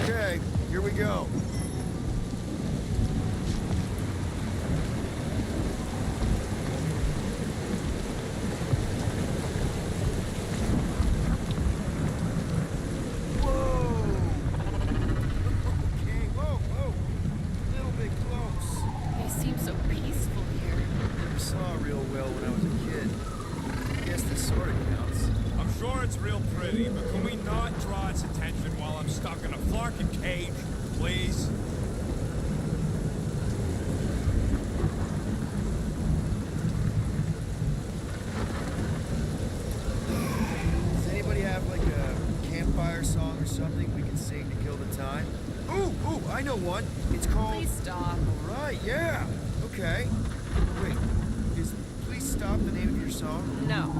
Okay, here we go. It's real pretty, but can we not draw its attention while I'm stuck in a flarkin' cage, please? Does anybody have like a campfire song or something we can sing to kill the time? Ooh, I know one. It's called... Please stop. All right, yeah. Okay. Wait, is Please Stop the name of your song? No.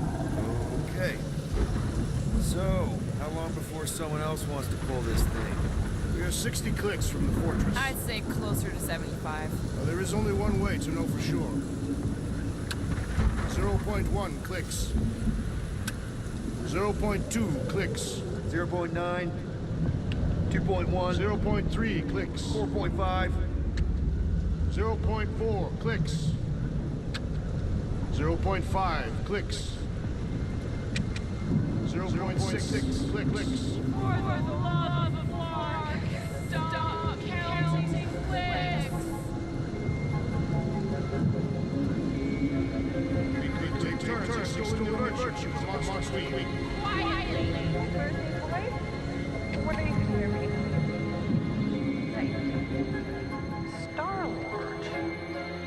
Okay. So, how long before someone else wants to pull this thing? We are 60 clicks from the fortress. I'd say closer to 75. Well, there is only one way to know for sure. 0.1 clicks. 0.2 clicks. 0.9, 2.1, 0.3 clicks. 4.5, 0.4 clicks. 0.5 clicks. 0.6 clicks. For the love of Mark, stop counting clicks. We take turns extolling the virtues of our monster week. Quietly. What are you hearing? Hey, Star-Lord.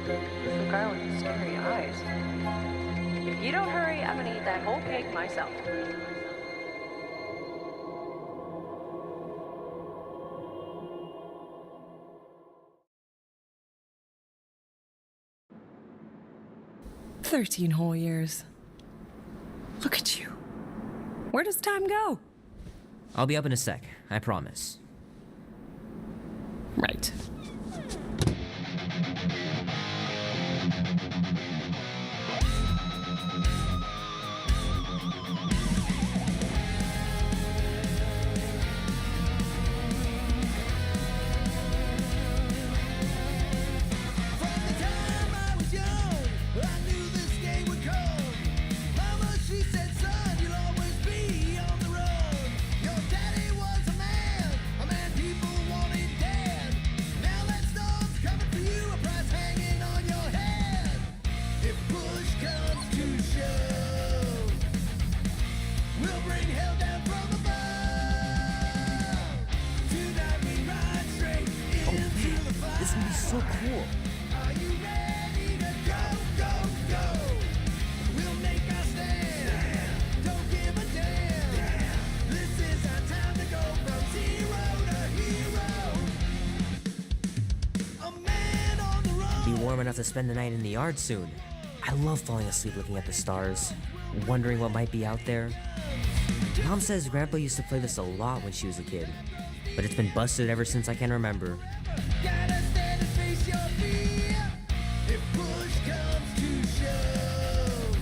The guy with the scary eyes. If you don't hurry, I'm gonna eat that whole cake myself. "13 whole years. Look at you. Where does time go?" I'll be up in a sec, I promise. Right. So cool. Are you ready to go? We'll make our stand. Don't give a damn. This is our time to go from zero to hero. A man on the road. Be warm enough to spend the night in the yard soon. I love falling asleep looking at the stars, wondering what might be out there. Mom says Grandpa used to play this a lot when she was a kid, but it's been busted ever since I can remember. Gotta stand and face your fear. If push comes to shove,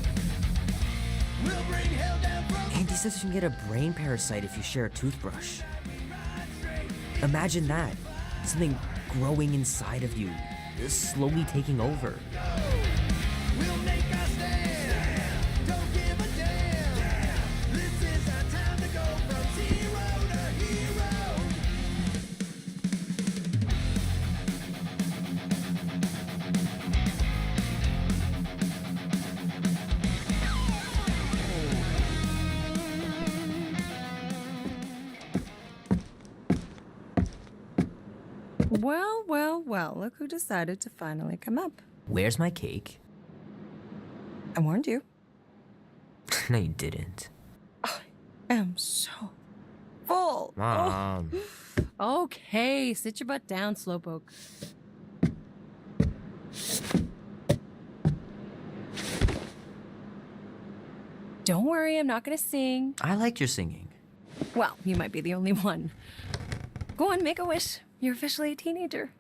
we'll bring hell down from Andy says you can get a brain parasite if you share a toothbrush. Imagine that. Something growing inside of you, slowly taking over. We'll make our stand. Don't give a damn. This is our time to go from zero to hero. Well, well, well, look who decided to finally come up. Where's my cake? I warned you. No, you didn't. I am so full. Mom. Oh. Okay, sit your butt down, Slowpoke. Don't worry, I'm not gonna sing. I liked your singing. Well, you might be the only one. Go on, make a wish. You're officially a teenager.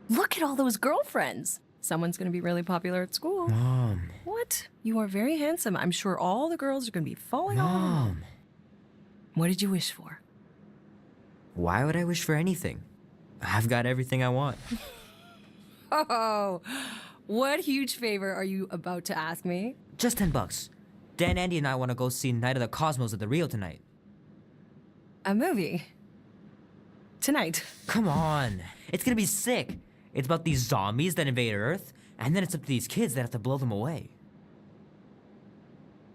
Look at all those girlfriends. Someone's gonna be really popular at school. Mom. What? You are very handsome. I'm sure all the girls are gonna be falling all over you. Mom. What did you wish for? Why would I wish for anything? I've got everything I want. Oh, what huge favor are you about to ask me? Just $10. Dan, Andy, and I want to go see Night of the Cosmos at the Rio tonight. A movie. Tonight. Come on. It's gonna be sick. It's about these zombies that invade Earth, and then it's up to these kids that have to blow them away.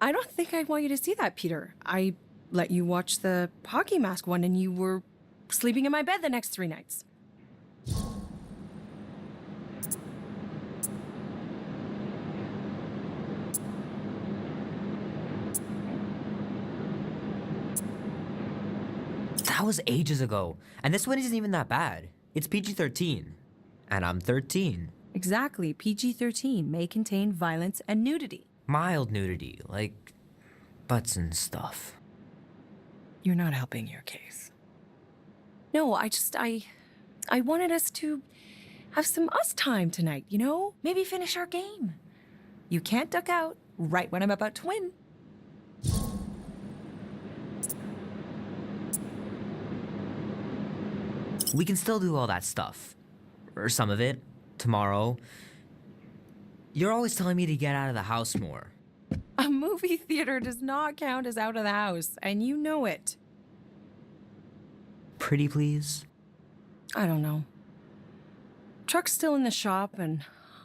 I don't think I want you to see that, Peter. I let you watch the hockey mask one and you were sleeping in my bed the next 3 nights. That was ages ago, and this one isn't even that bad. It's PG-13, and I'm 13. Exactly. PG-13 may contain violence and nudity. Mild nudity, like butts and stuff. You're not helping your case. No, I wanted us to have some us time tonight, you know? Maybe finish our game. You can't duck out right when I'm about to win. We can still do all that stuff. Or some of it. Tomorrow. You're always telling me to get out of the house more. A movie theater does not count as out of the house, and you know it. Pretty please? I don't know. Truck's still in the shop, and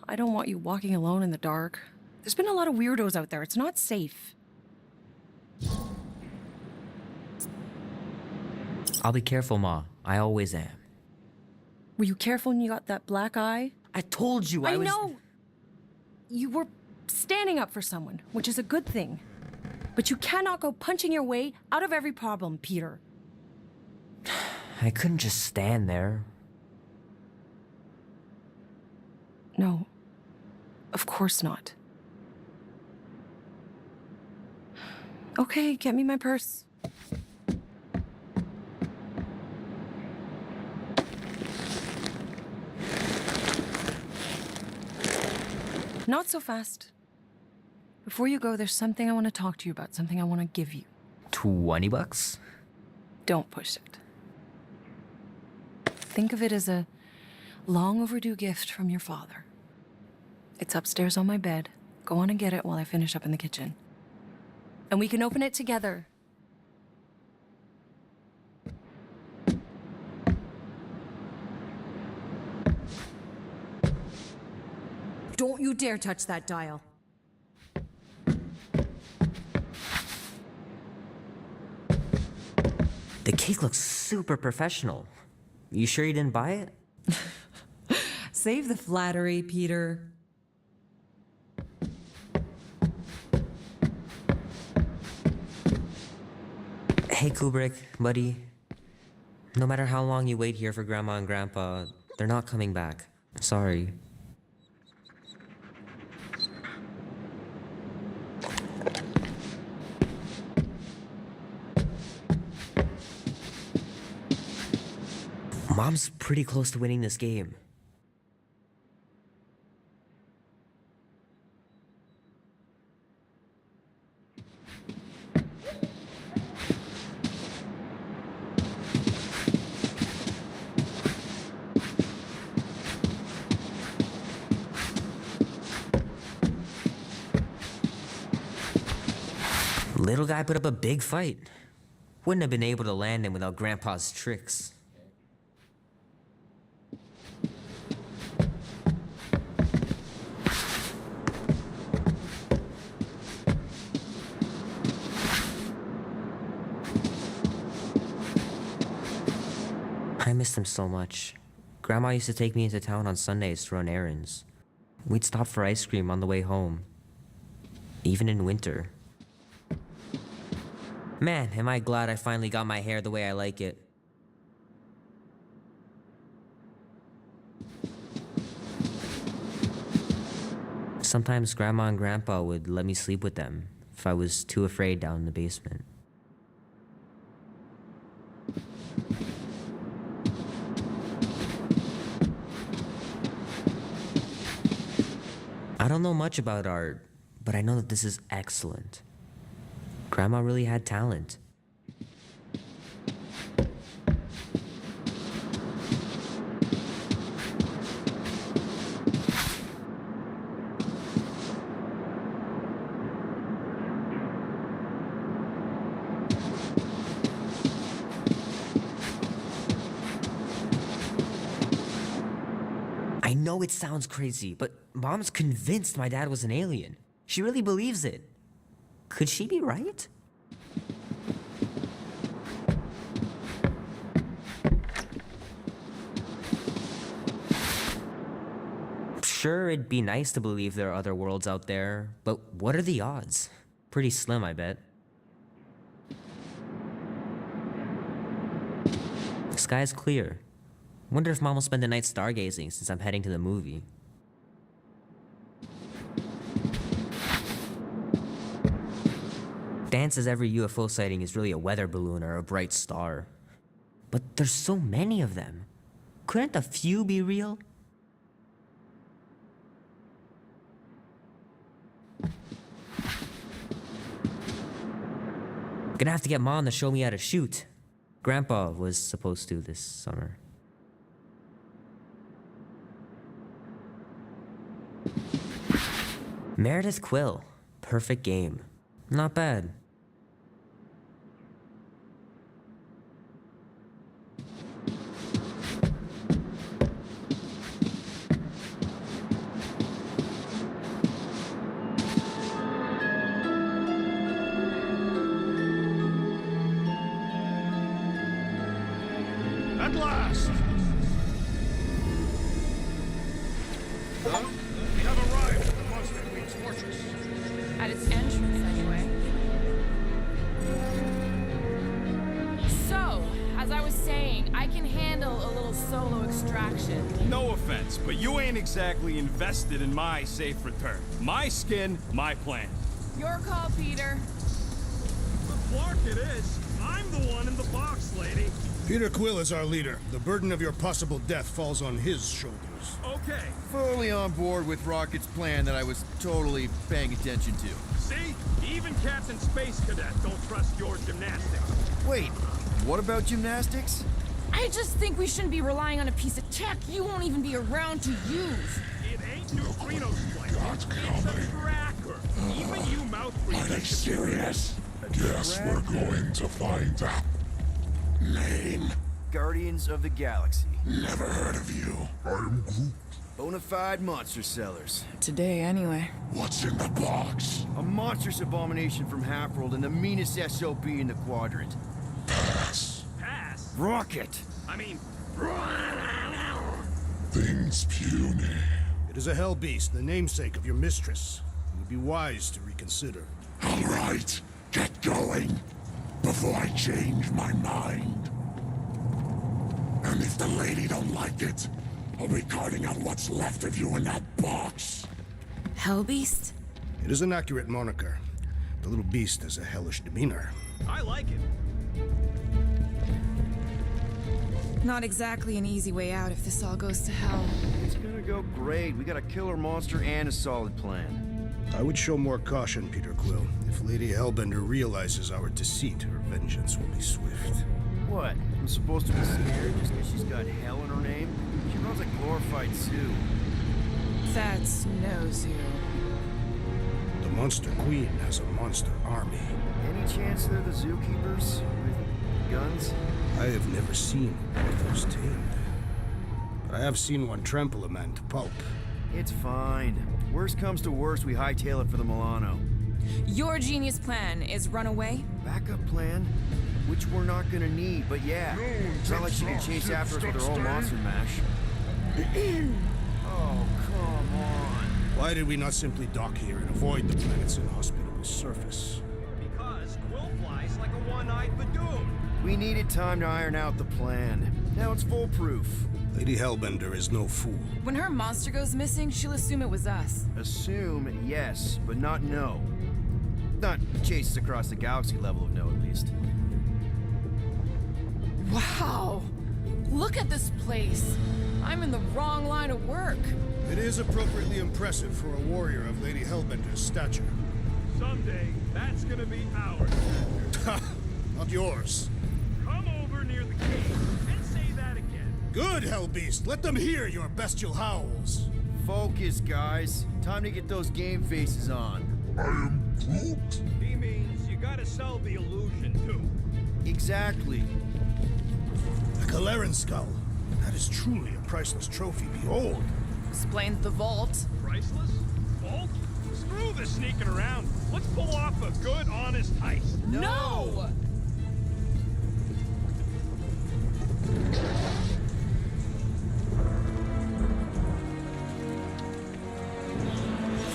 I don't want you walking alone in the dark. There's been a lot of weirdos out there. It's not safe. I'll be careful, Ma. I always am. Were you careful when you got that black eye? I told you I was... know. You were standing up for someone, which is a good thing. But you cannot go punching your way out of every problem, Peter. I couldn't just stand there. No. Of course not. Okay, get me my purse. Not so fast. Before you go, there's something I want to talk to you about, something I want to give you. $20? Don't push it. Think of it as a long overdue gift from your father. It's upstairs on my bed. Go on and get it while I finish up in the kitchen. And we can open it together. Don't you dare touch that dial. The cake looks super professional. You sure you didn't buy it? Save the flattery, Peter. Hey, Kubrick, buddy. No matter how long you wait here for Grandma and Grandpa, they're not coming back. Sorry. Mom's pretty close to winning this game. Little guy put up a big fight. Wouldn't have been able to land him without Grandpa's tricks. I miss them so much. Grandma used to take me into town on Sundays to run errands. We'd stop for ice cream on the way home. Even in winter. Man, am I glad I finally got my hair the way I like it. Sometimes Grandma and Grandpa would let me sleep with them if I was too afraid down in the basement. I don't know much about art, but I know that this is excellent. Grandma really had talent. I know it sounds crazy, but Mom's convinced my dad was an alien. She really believes it. Could she be right? Sure, it'd be nice to believe there are other worlds out there, but what are the odds? Pretty slim, I bet. The sky's clear. Wonder if Mom will spend the night stargazing since I'm heading to the movie. Dan says every UFO sighting is really a weather balloon or a bright star. But there's so many of them. Couldn't a few be real? Gonna have to get Mom to show me how to shoot. Grandpa was supposed to this summer. Meredith Quill. Perfect game. Not bad. At last! Huh? We have arrived at the Monster Queen's fortress. At its entrance, anyway. So, as I was saying, I can handle a little solo extraction. No offense, but you ain't exactly invested in my safe return. My skin, my plan. Your call, Peter. The Clark it is. I'm the one in the box, lady. Peter Quill is our leader. The burden of your possible death falls on his shoulders. Okay. Fully on board with Rocket's plan that I was totally paying attention to. See? Even Captain Space Cadet don't trust your gymnastics. Wait, what about gymnastics? I just think we shouldn't be relying on a piece of tech you won't even be around to use. It ain't neutrino splicing. It's a tracker. Even you mouth breathers. Are they serious? Yes, we're going to find out. Name? Guardians of the Galaxy. Never heard of you. I'm Groot. Bonafide monster sellers. Today, anyway. What's in the box? A monstrous abomination from Half-World and the meanest SOB in the quadrant. Pass. Pass. Rocket! I mean, Things puny. It is a hell beast, the namesake of your mistress. It would be wise to reconsider. All right, get going before I change my mind. And if the lady don't like it, I'll be carting out what's left of you in that box. Hellbeast? It is an accurate moniker. The little beast has a hellish demeanor. I like it. Not exactly an easy way out if this all goes to hell. It's gonna go great. We got a killer monster and a solid plan. I would show more caution, Peter Quill. If Lady Hellbender realizes our deceit, her vengeance will be swift. What? I'm supposed to be scared just because she's got hell in her name? She runs a glorified zoo. That's no zoo. The Monster Queen has a monster army. Any chance they're the zookeepers? With guns? I have never seen one of those tamed. But I have seen one trample a man to pulp. It's fine. Worst comes to worst, we hightail it for the Milano. Your genius plan is run away? Backup plan? which we're not gonna need, but yeah. It's not like she can chase after us with her own monster mash. Oh, come on. Why did we not simply dock here and avoid the planet's inhospitable surface? Because Quill flies like a one-eyed Badoon. We needed time to iron out the plan. Now it's foolproof. Lady Hellbender is no fool. When her monster goes missing, she'll assume it was us. Assume yes, but not no. Not chase us across the galaxy level of no, at least. Wow! Look at this place! I'm in the wrong line of work. It is appropriately impressive for a warrior of Lady Hellbender's stature. Someday, that's gonna be ours. Ha! Not yours. Come over near the cave and say that again. Good, Hellbeast! Let them hear your bestial howls! Focus, guys. Time to get those game faces on. I am Groot. He means you gotta sell the illusion, too. Exactly. The Kaleran skull. That is truly a priceless trophy. Behold! Explains the vault. Priceless? Vault? Screw the sneaking around. Let's pull off a good, honest heist. No!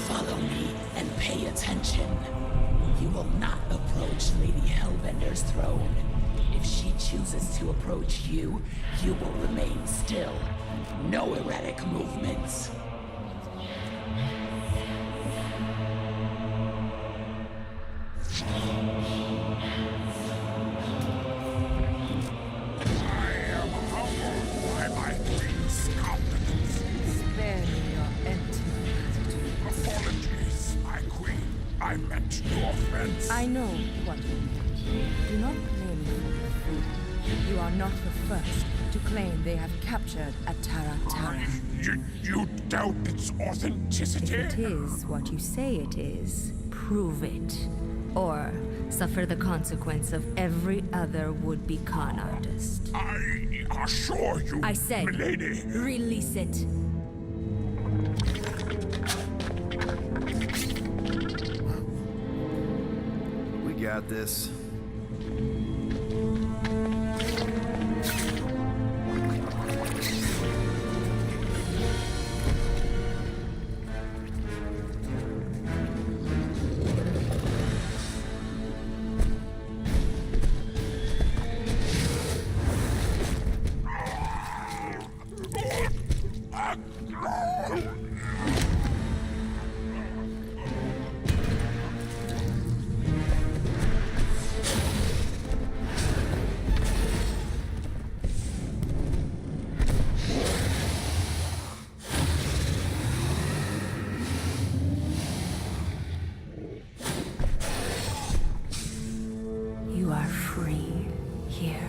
Follow me and pay attention. You will not approach Lady Hellbender's throne. If she chooses to approach you, you will remain still. No erratic movements. I am humbled by my queen's confidence. Spare me your empty gratitude. Apologies, my queen. I meant no offense. I know what you mean. Do not blame me for your food. You are not the first to claim they have captured a Tara. You doubt its authenticity? If it is what you say it is, prove it. Or suffer the consequence of every other would-be con artist. I assure you, I say, milady. release it. We got this. You are free here.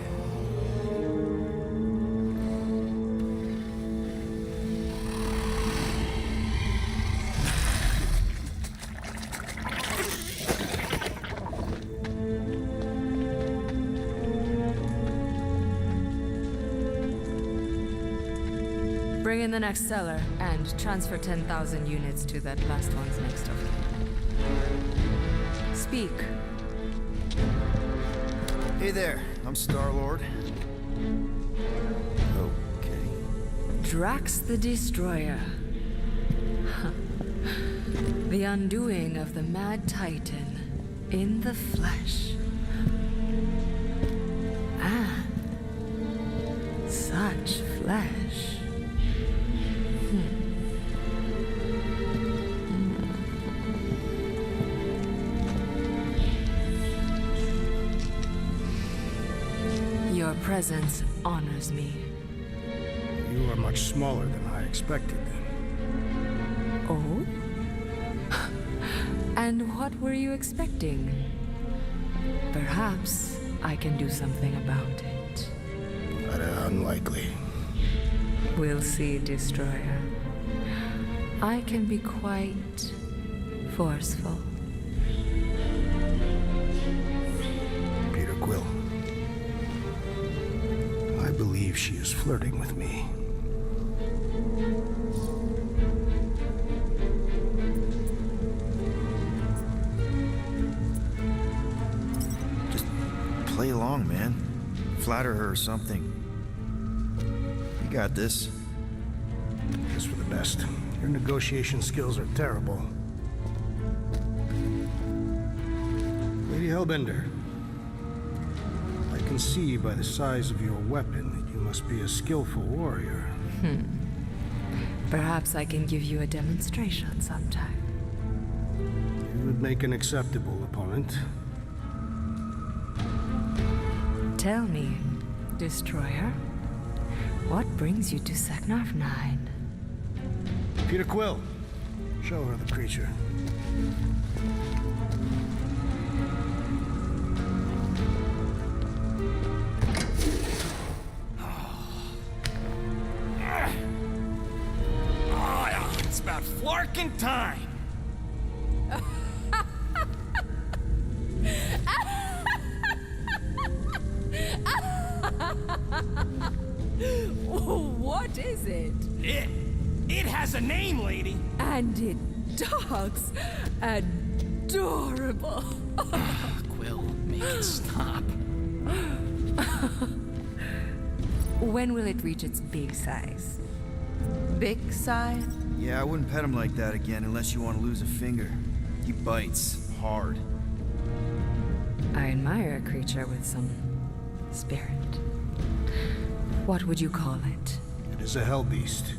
Bring in the next seller and transfer 10,000 units to that last one's next of kin. Speak. Hey there, I'm Star-Lord. Okay. Drax the Destroyer. The undoing of the Mad Titan in the flesh. And such flesh. Your presence honors me. You are much smaller than I expected. Oh? And what were you expecting? Perhaps I can do something about it. But unlikely. We'll see, Destroyer. I can be quite forceful. Peter Quill. I believe she is flirting with me. Just play along, man. flatter her or something. You got this. Guess for the best. Your negotiation skills are terrible. Lady Hellbender, I can see by the size of your weapon that you must be a skillful warrior. Perhaps I can give you a demonstration sometime. You would make an acceptable opponent. Tell me, Destroyer, what brings you to Seknarf 9? Peter Quill, show her the creature. It's about flarkin' time. What is it? It has a name, lady. And it talks adorable. Quill, make it stop. When will it reach its big size? Big size? Yeah, I wouldn't pet him like that again unless you want to lose a finger. He bites hard. I admire a creature with some spirit. What would you call it? It is a hell beast.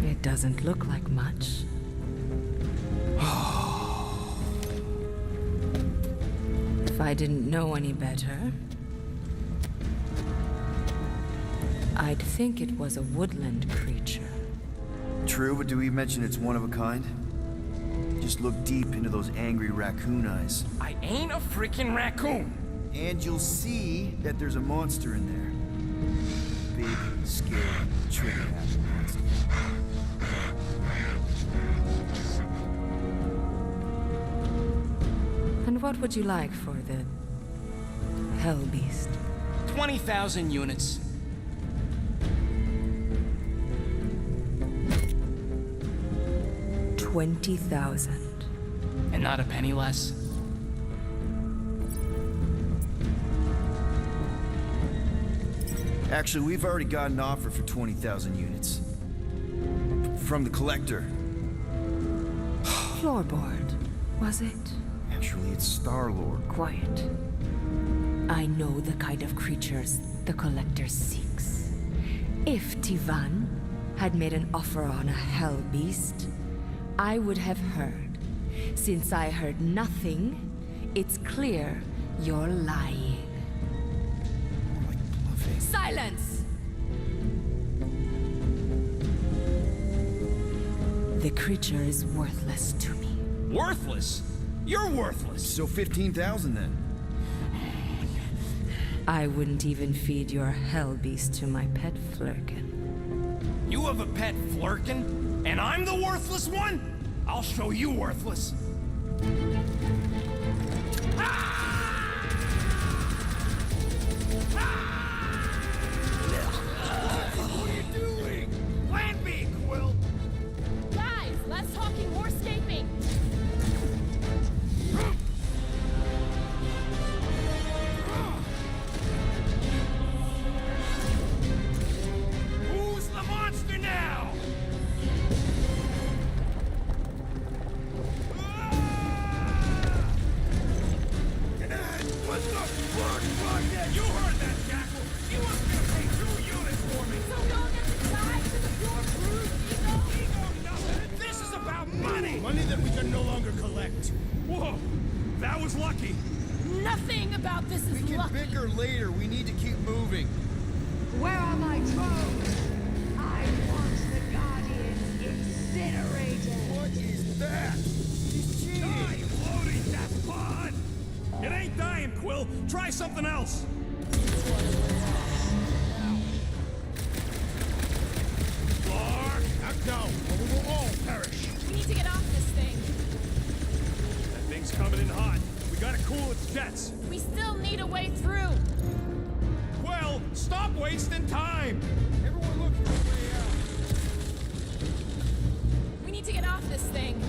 It doesn't look like much. If I didn't know any better, I'd think it was a woodland creature. True, but do we mention it's one of a kind? Just look deep into those angry raccoon eyes. I ain't a freaking raccoon. And you'll see that there's a monster in there. Big, scary, trigger-happy monster. And what would you like for the hell beast? 20,000 units. $20,000. And not a penny less. Actually, we've already got an offer for 20,000 units. From the collector. Floorboard, was it? Actually, it's Star-Lord. Quiet. I know the kind of creatures the Collector seeks. If Tivan had made an offer on a hell beast, I would have heard. Since I heard nothing, it's clear you're lying. More like bluffing. Silence! The creature is worthless to me. Worthless? You're worthless. So 15,000 then. I wouldn't even feed your hell beast to my pet Flurkin. You have a pet Flurkin, and I'm the worthless one? I'll show you worthless. What are you doing? Plan B, Quill. Guys, less talking, more escaping. Who's the monster now? What the fuck? You heard that, Jackal. He wants me to pay 2 units for me. So we all get to die to the pure brute ego? Ego nothing. This is about money. Money that we can no longer collect. Whoa, that was lucky. Nothing about this is We can lucky. bicker later. We need to keep moving. Where are my drones? I want the Guardians incinerated. What is that? He's cheating. Die, loading that pod. It ain't dying, Quill. Try something else. Clark, Act now, or we will all perish. We need to get off this thing. that thing's coming in hot. We gotta cool its jets. We still need a way through. Well, stop wasting time. Everyone look for a way out. We need to get off this thing.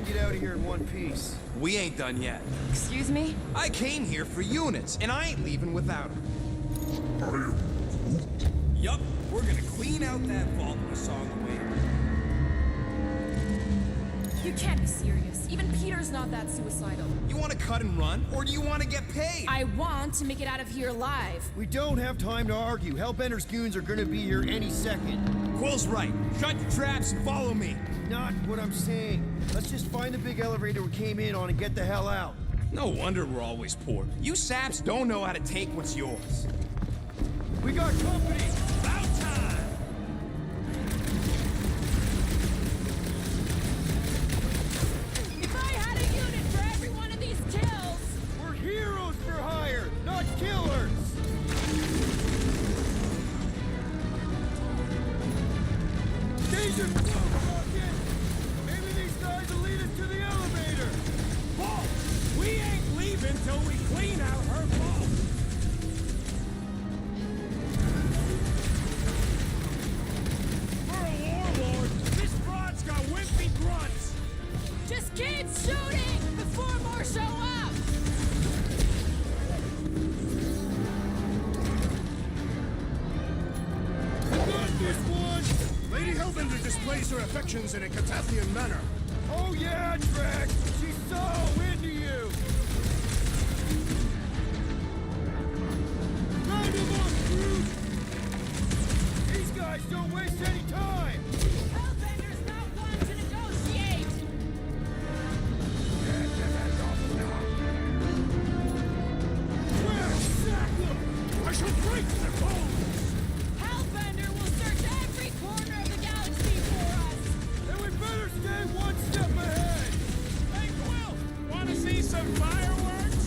and get out of here in one piece. We ain't done yet. Excuse me? I came here for units, and I ain't leaving without them. Yup, we're gonna clean out that vault we saw on the way. You can't be serious. Even Peter's not that suicidal. You want to cut and run, or do you want to get paid? I want to make it out of here alive. We don't have time to argue. Hellbender's goons are gonna be here any second. Quill's right. Shut your traps and follow me. Not what I'm saying. Let's just find the big elevator we came in on and get the hell out. No wonder we're always poor. You saps don't know how to take what's yours. We got company! About time! If I had a unit for every one of these kills! We're heroes for hire, not killers! Danger! Rocket! Maybe these guys will lead us to the elevator! Vault! We ain't leaving till we clean out her vault! For a warlord, this broad's got wimpy grunts! Just keep shooting before more show up! Got this one! Lady Hellbender displays her affections in a Catathian manner. Oh yeah, Drax! She's so into you! Round him up, Groot! These guys don't waste any time! Hellbender's not one to negotiate! Drax, sack them! I shall break their bones! Hellbender will search every corner of the galaxy for us! Then we better stay one step ahead! Hey, Quill! Wanna see some fireworks?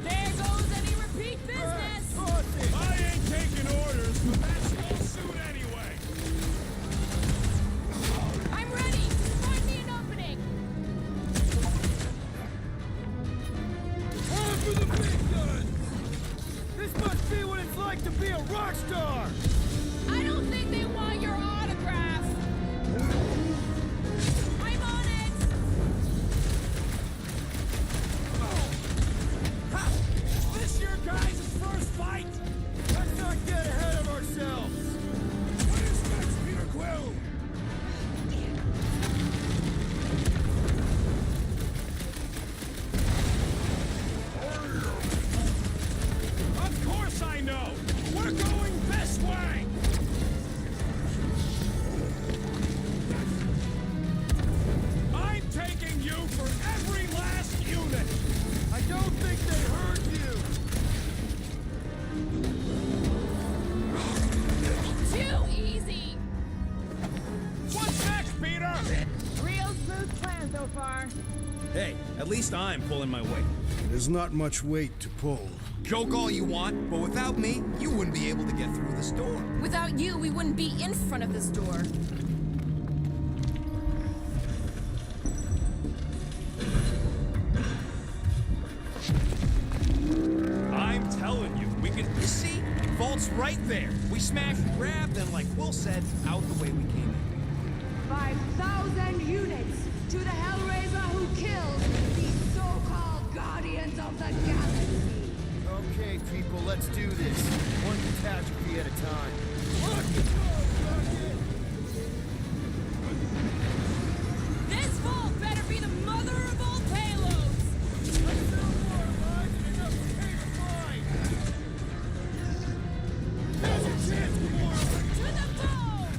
There goes any repeat business! Toss it! I ain't taking orders, but that's your suit anyway! I'm ready! Find me an opening! On for the big guns! This must be what it's like to be a rock star! I don't think they want your autograph! I'm on it! Ha! Is this your guys' first fight? Let's not get ahead of ourselves! What is next, Peter Quill? Of course I know! We're going this way! I'm taking you for every last unit! I don't think they heard you! Too easy! What's next, Peter? Real smooth plan so far. Hey, at least I'm pulling my weight. There's not much weight to pull. Joke all you want, but without me, you wouldn't be able to get through this door. Without you, we wouldn't be in front of this door. I'm telling you, we can... You see? Vault's right there. We smash and grab, then like Will said, out the way we came in. 5,000 units to the Hellraiser who killed these so-called Guardians of the Galaxy. Okay, people, let's do this. One catastrophe at a time. Lock the door, Rocket! This vault better be the mother of all payloads! Let's do more lives and enough to pay the fine! There's a chance for more of it! To the phone!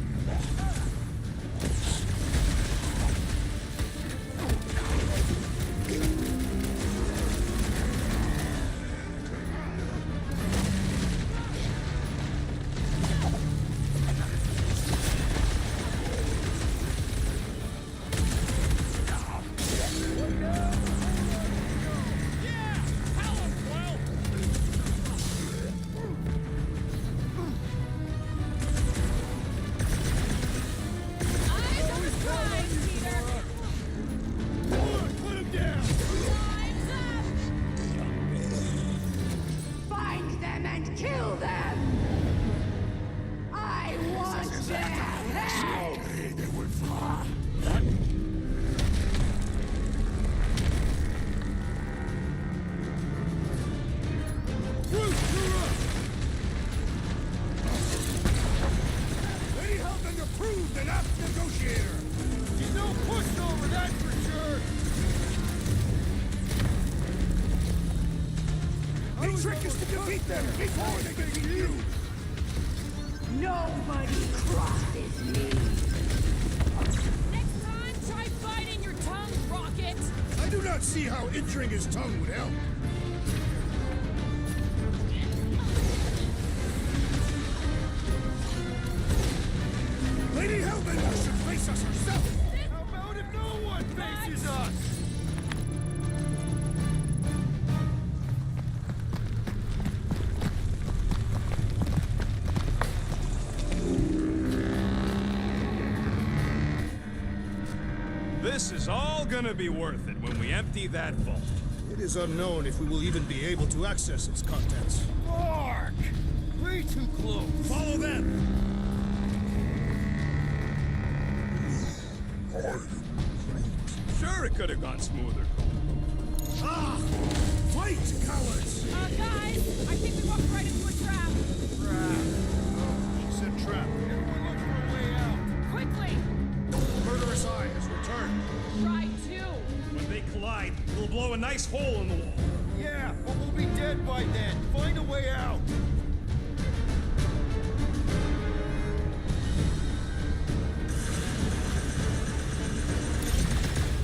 only trick is to defeat them before they defeat you! Nobody crosses me. Next time, try biting your tongue, Rocket! I do not see how injuring his tongue would help. Lady Hellbender should face us herself! How about if no one faces us? This is all gonna be worth it when we empty that vault. It is unknown if we will even be able to access its contents. Mark! Way too close. Follow them! Sure, it could have gone smoother. Ah! Fight, cowards! Guys, I think we walked right into a trap. She said trap. Everyone look for a way out. Quickly! Murderous Eye has returned. Try two. When they collide, it'll blow a nice hole in the wall. Yeah, but we'll be dead by then. Find a way out.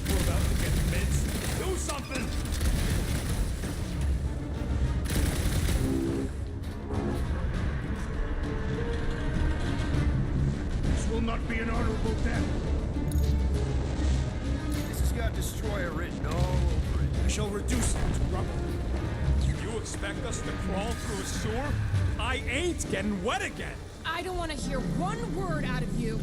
We're about to get minced. Do something! This will not be an honorable death. This has got Destroyer written all over it. I shall reduce it to rubble. You expect us to crawl through a sewer? I ain't getting wet again! I don't want to hear one word out of you.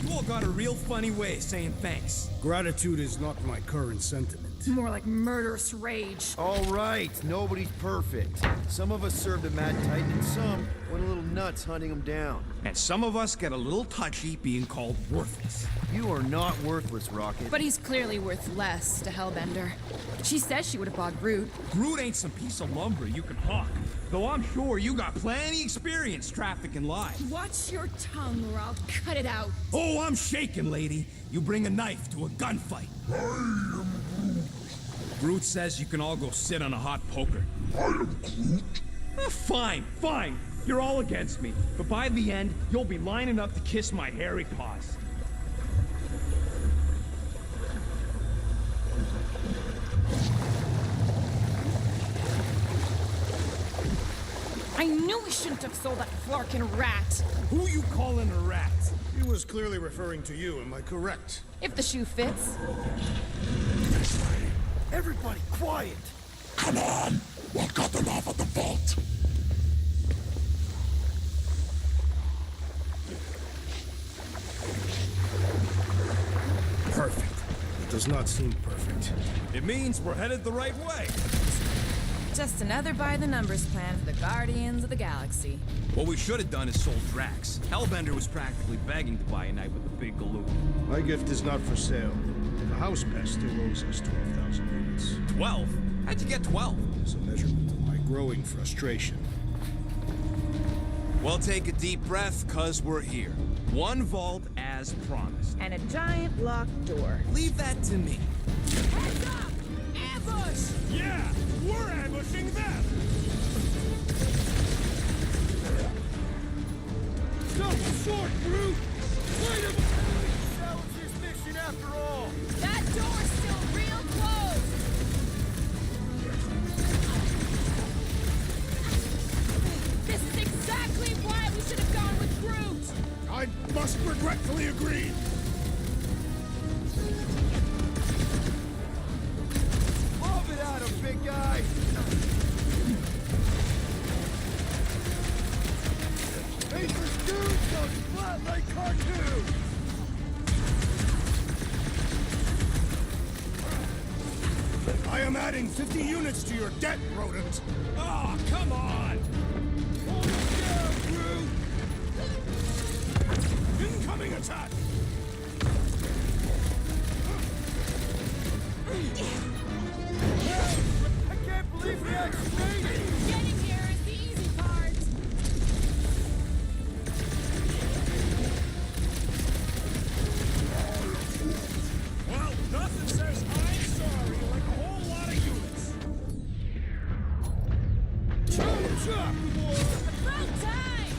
You all got a real funny way of saying thanks. Gratitude is not my current sentiment. More like murderous rage. All right, nobody's perfect. Some of us serve the Mad Titan, and some went a little nuts hunting him down. And some of us get a little touchy being called worthless. You are not worthless, Rocket. But he's clearly worth less to Hellbender. She says she would have bought Groot. Groot ain't some piece of lumber you can hawk. Though I'm sure you got plenty experience trafficking lives. Watch your tongue or I'll cut it out. Oh, I'm shaking, lady. You bring a knife to a gunfight. Groot says you can all go sit on a hot poker. Fine, fine. You're all against me. But by the end, you'll be lining up to kiss my hairy paws. I knew we shouldn't have sold that Flarkin rat. Who you calling a rat? He was clearly referring to you, am I correct? If the shoe fits. Everybody, quiet! Come on! We'll cut them off at the vault! Perfect. It does not seem perfect. It means we're headed the right way. Just another by-the-numbers plan for the Guardians of the Galaxy. What we should have done is sold Drax. Hellbender was practically begging to buy a night with the big galoot. My gift is not for sale. The house pest still owes us 12,000 units. 12? How'd you get 12? It's a measurement of my growing frustration. Well, take a deep breath, cause we're here. One vault as promised. And a giant locked door. Leave that to me. Heads up! Ambush! Yeah, we're ambushing them! No, short, Groot! Wait a minute! Salvage this mission after all! That door's still real close! This is exactly why we should have gone with Groot! I must regretfully agree. Lob it at him, big guy! Paper's dude goes flat like cartoon! I am adding 50 units to your debt, rodent. Oh, come on! Hold him down, Groot! Incoming attack! I can't believe we actually made it! Getting here is the easy part! Well, nothing says I'm sorry like a whole lot of units. About time!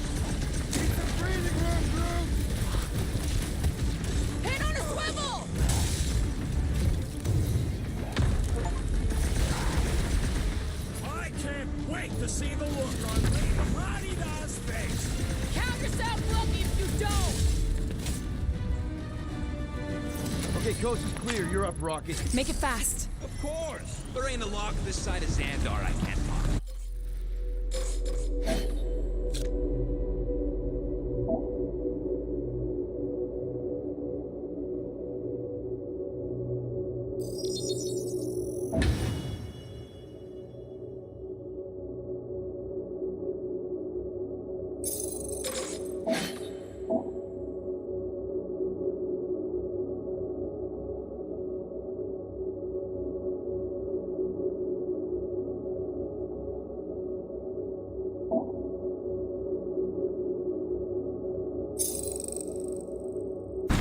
Breathing room, Groot! Head on a swivel! I can't wait to see the look on Lady Marida's face. Count yourself lucky if you don't! Okay, coast is clear. You're up, Rocket. Make it fast. Of course. There ain't a lock this side of Xandar I can't find.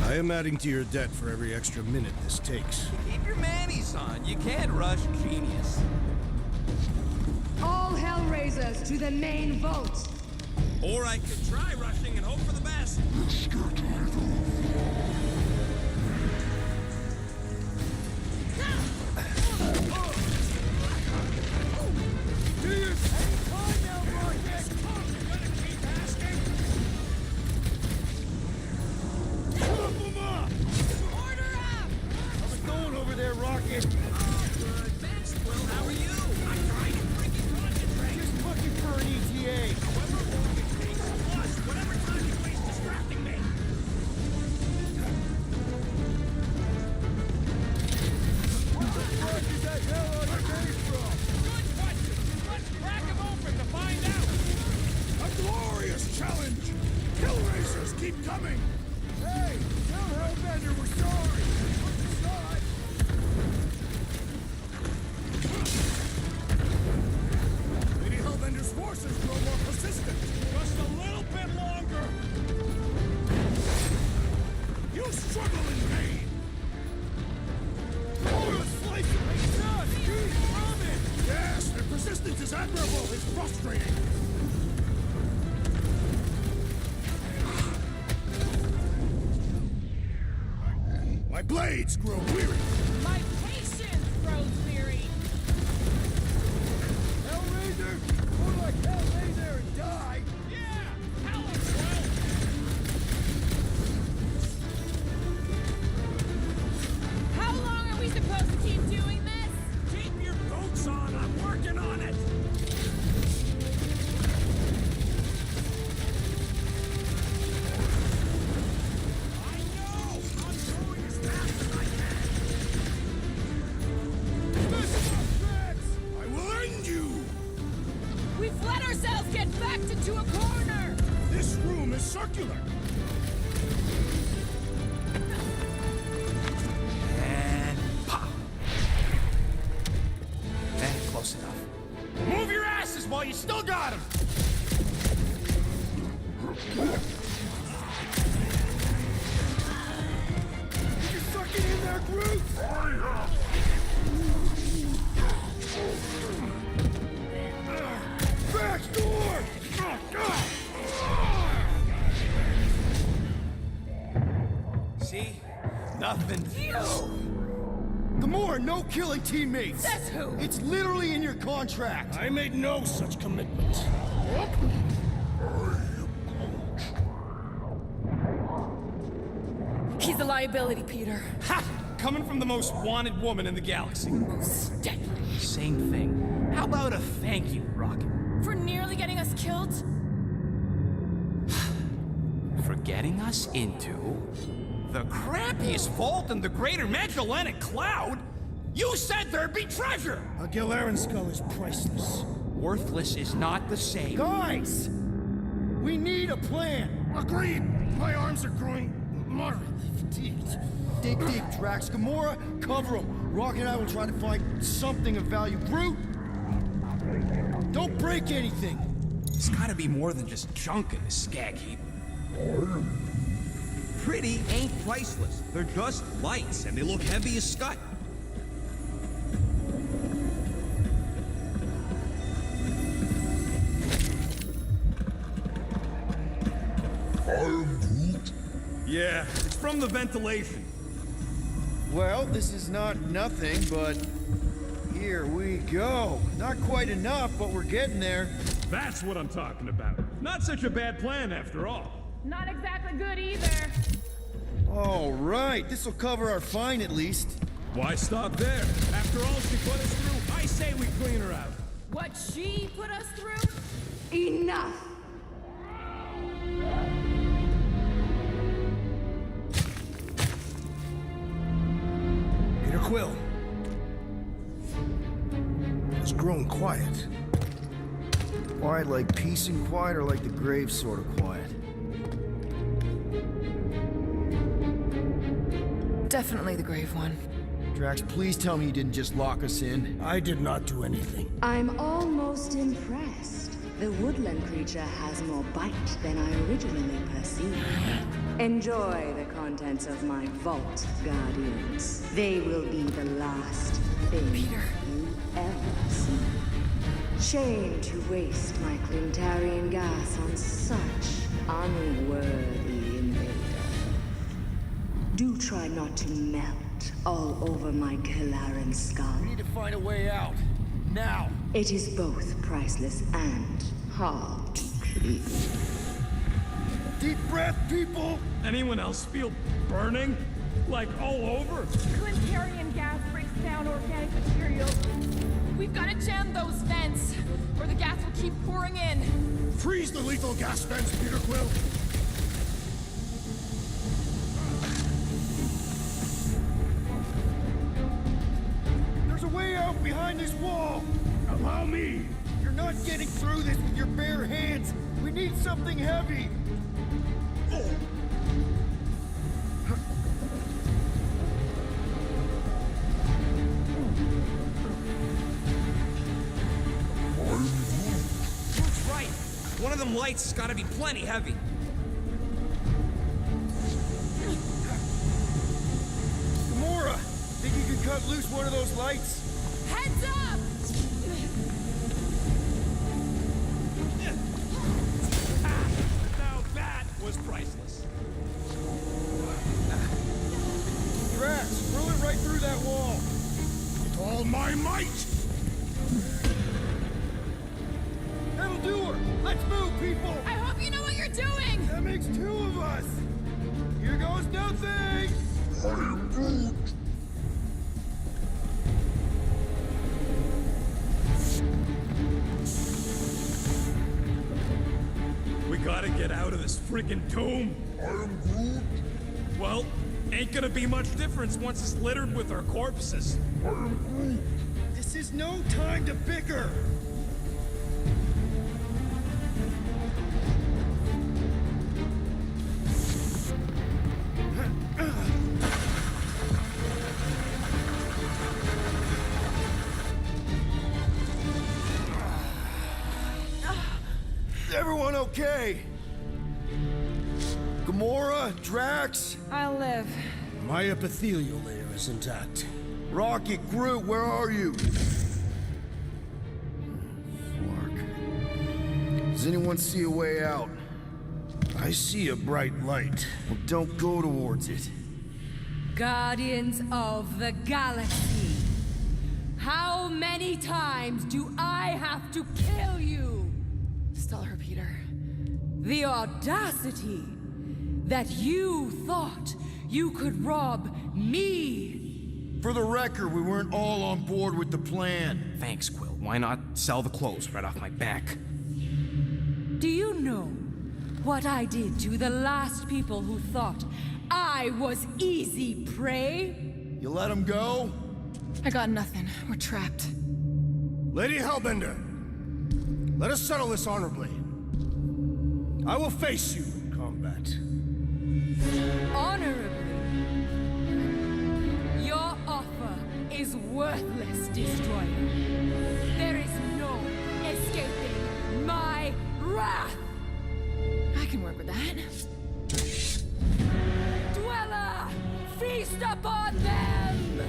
I am adding to your debt for every extra minute this takes. Keep your manis on. You can't rush genius. All Hellraisers to the main vault. Or I could try rushing and hope for the best. Rocket! Thanks, Will. How are you? I'm trying to freaking concentrate. Just looking for an ETA. However long it takes, plus whatever time you waste distracting me. Where did that hell on your base from? Good question. Let's crack him open to find out. A glorious challenge! Hellraisers keep coming! Hey, tell Hellbender we're sorry. Look aside. Lady Hellbender's forces grow more persistent! Just a little bit longer. You struggle in pain! Oh, the slice of me nuts! Keep coming! Yes, their persistence is admirable! It's frustrating! My blades grow weary! My patience grows weary. Hellraiser? More like hell lay there and die. Yeah, hell of well. How long are we supposed to keep doing this? Keep your boots on. I'm working on it. I know. I'm going as fast as I can. I will end you! We've let ourselves get backed into a corner! This room is circular! And pop. Close enough. Move your asses while you still got him. You're sucking in there, Groot! Back door! See? Nothing. Gamora, no killing teammates! Says who? It's literally in your contract! I made no such commitment. He's a liability, Peter. Ha! Coming from the most wanted woman in the galaxy. Most deadly. Same thing. How about a thank you, Rocket? For nearly getting us killed? For getting us into the crappiest vault in the greater Magellanic Cloud? You said there'd be treasure! A Gilaren skull is priceless. Worthless is not the same. Guys! We need a plan! Agreed! My arms are growing moderately fatigued. Dig deep, Drax. Gamora, cover him. Rocket and I will try to find something of value. Groot! Don't break anything! There's gotta be more than just junk in this skag heap. Pretty ain't priceless. They're just lights, and they look heavy as scut. from the ventilation. Well, this is not nothing, but here we go. Not quite enough, but we're getting there. That's what I'm talking about. Not such a bad plan after all. Not exactly good either. All right, this'll cover our fine at least. Why stop there? After all she put us through, I say we clean her out. What she put us through? Enough! Peter Quill. It's grown quiet. Quiet like peace and quiet, or like the grave sort of quiet? Definitely the grave one. Drax, please tell me you didn't just lock us in. I did not do anything. I'm almost impressed. The woodland creature has more bite than I originally perceived. Enjoy the contents of my vault, Guardians. They will be the last thing Peter. you ever see. Shame to waste my Clintarian gas on such unworthy invader. Do try not to melt all over my Kalaran skull. We need to find a way out. Now! It is both priceless and hard to clean. Deep breath, people! Anyone else feel burning? Like all over? Clintarian gas breaks down organic materials. We've got to jam those vents, or the gas will keep pouring in. Freeze the lethal gas vents, Peter Quill! There's a way out behind this wall! Allow me! You're not getting through this with your bare hands! We need something heavy! Groot's right. One of them lights has got to be plenty heavy. Gamora! Think you can cut loose one of those lights? Heads up! Now that was priceless. Drax, drill it right through that wall! With all my might! That'll do her! Let's move, people! I hope you know what you're doing! That makes two of us! Here goes nothing! I am Groot! We gotta get out of this friggin' tomb. I am Groot! Well, ain't gonna be much difference once it's littered with our corpses. I am Groot! This is no time to bicker! Is everyone okay? Gamora, Drax, I'll live. My epithelial layer is intact. Rocket, Groot, where are you? Flark. Does anyone see a way out? I see a bright light. Well, don't go towards it. Guardians of the Galaxy. How many times do I have to kill you? Still her, Peter. The audacity that you thought you could rob me. For the record, we weren't all on board with the plan. Thanks, Quill. Why not sell the clothes right off my back? Do you know what I did to the last people who thought I was easy prey? You let him go? I got nothing. We're trapped. Lady Hellbender, let us settle this honorably. I will face you in combat. Honorably. Your offer is worthless, Destroyer. There is no escaping my wrath! I can work with that. Dweller, feast upon them!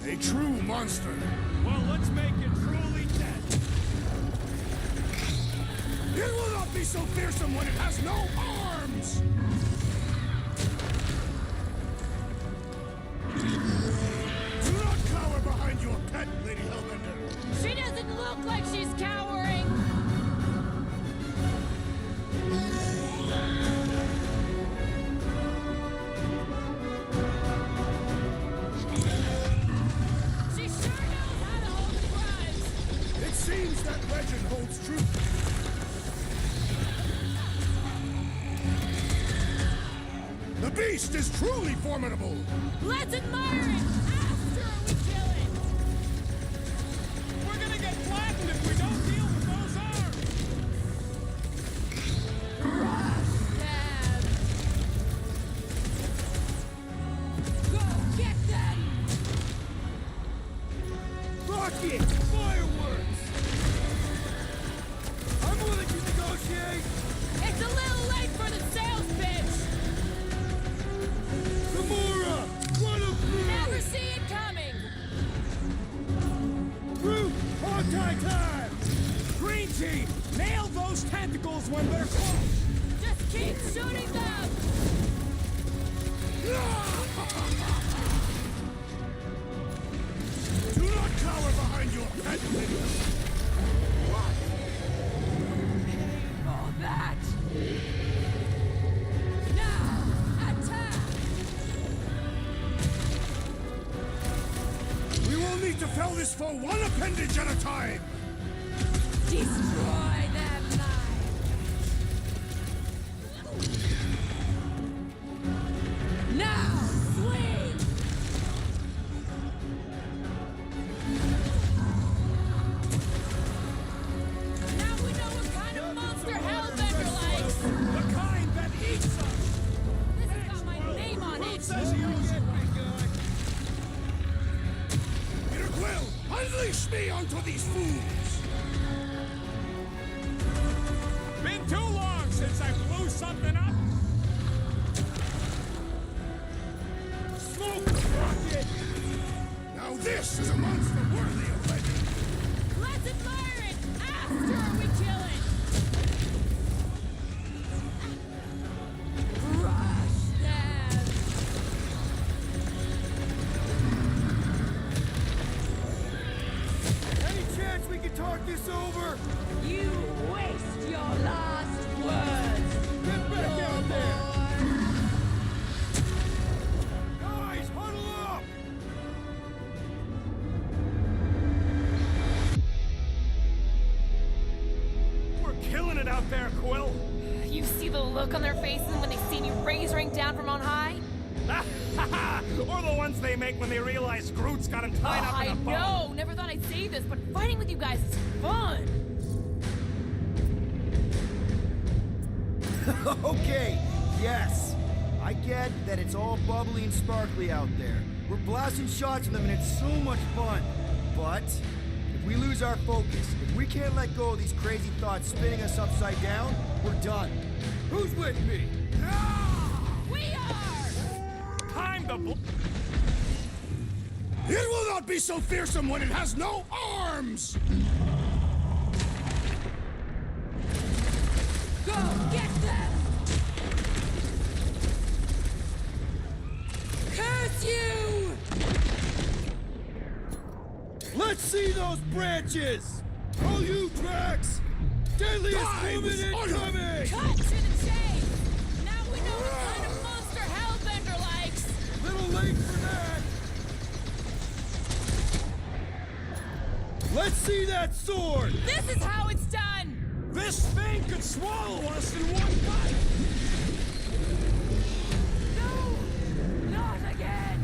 A true monster. Well, let's make it truly dead. It will not be so fearsome when it has no arms! Do not cower behind your pet, Lady Hellbender. She doesn't look like she's cowering. She sure knows how to hold a grudge. It seems that legend holds true. The beast is truly formidable! Let's admire it after we kill it. We're gonna get flattened if we don't deal with those arms. Stab. Go get them. Rocket! Fireworks! I'm willing to negotiate! It's a little late for the sales pitch. Gamora! Run him through! Never see it coming. Through! Hawkeye time! Green team, nail those tentacles when they're close. Just keep shooting them. Do not cower behind your pet, Lady All that. Now, attack. We will need to fell this foe one appendage at a time! Destroy them live. Now, swing. Now we know what kind of monster Hellbender likes. The kind that eats us. This has got my name on it. Says he owes it. Peter Quill, unleash me onto these fools! Been too long since I blew something up. Smoke rocket! Now this is a monster worthy of legend! Let's admire it after we kill it. Crush them. Any chance we can talk this over? You waste your last words. Get back No out there! more. Guys, huddle up! We're killing it out there, Quill. You see the look on their faces when they see me razing down from on high? Or the ones they make when they realize Groot's got him tied up in a I bow. know. Never thought I'd say this, but fighting with you guys is fun. Okay, yes. I get that it's all bubbly and sparkly out there. We're blasting shots at them and it's so much fun. But if we lose our focus, if we can't let go of these crazy thoughts spinning us upside down, we're done. Who's with me? We are! Time to It will not be so fearsome when it has no arms! Go get them! Curse you! Let's see those branches! All you Drax! Deadliest Time woman is incoming! Cut to the chase! Now we know what kind of monster Hellbender likes! Little late for that! Let's see that sword! This is how it's done! This thing could swallow us in one bite. No! Not again!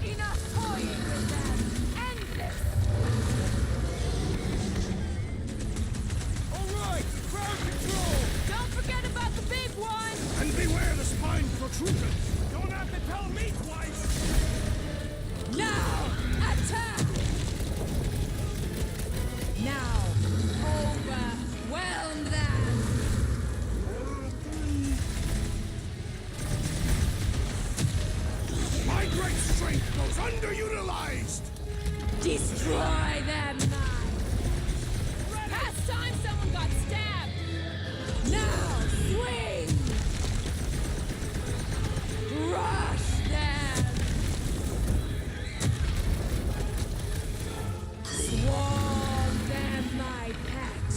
Enough toying with them! End this! All right, crowd control! Don't forget about the big one! And beware the spine protrusions! Don't have to tell me twice. Now! Attack! Now! underutilized! Destroy them, Past time someone got stabbed. Now, swing! Rush them! Swarm them, my pet!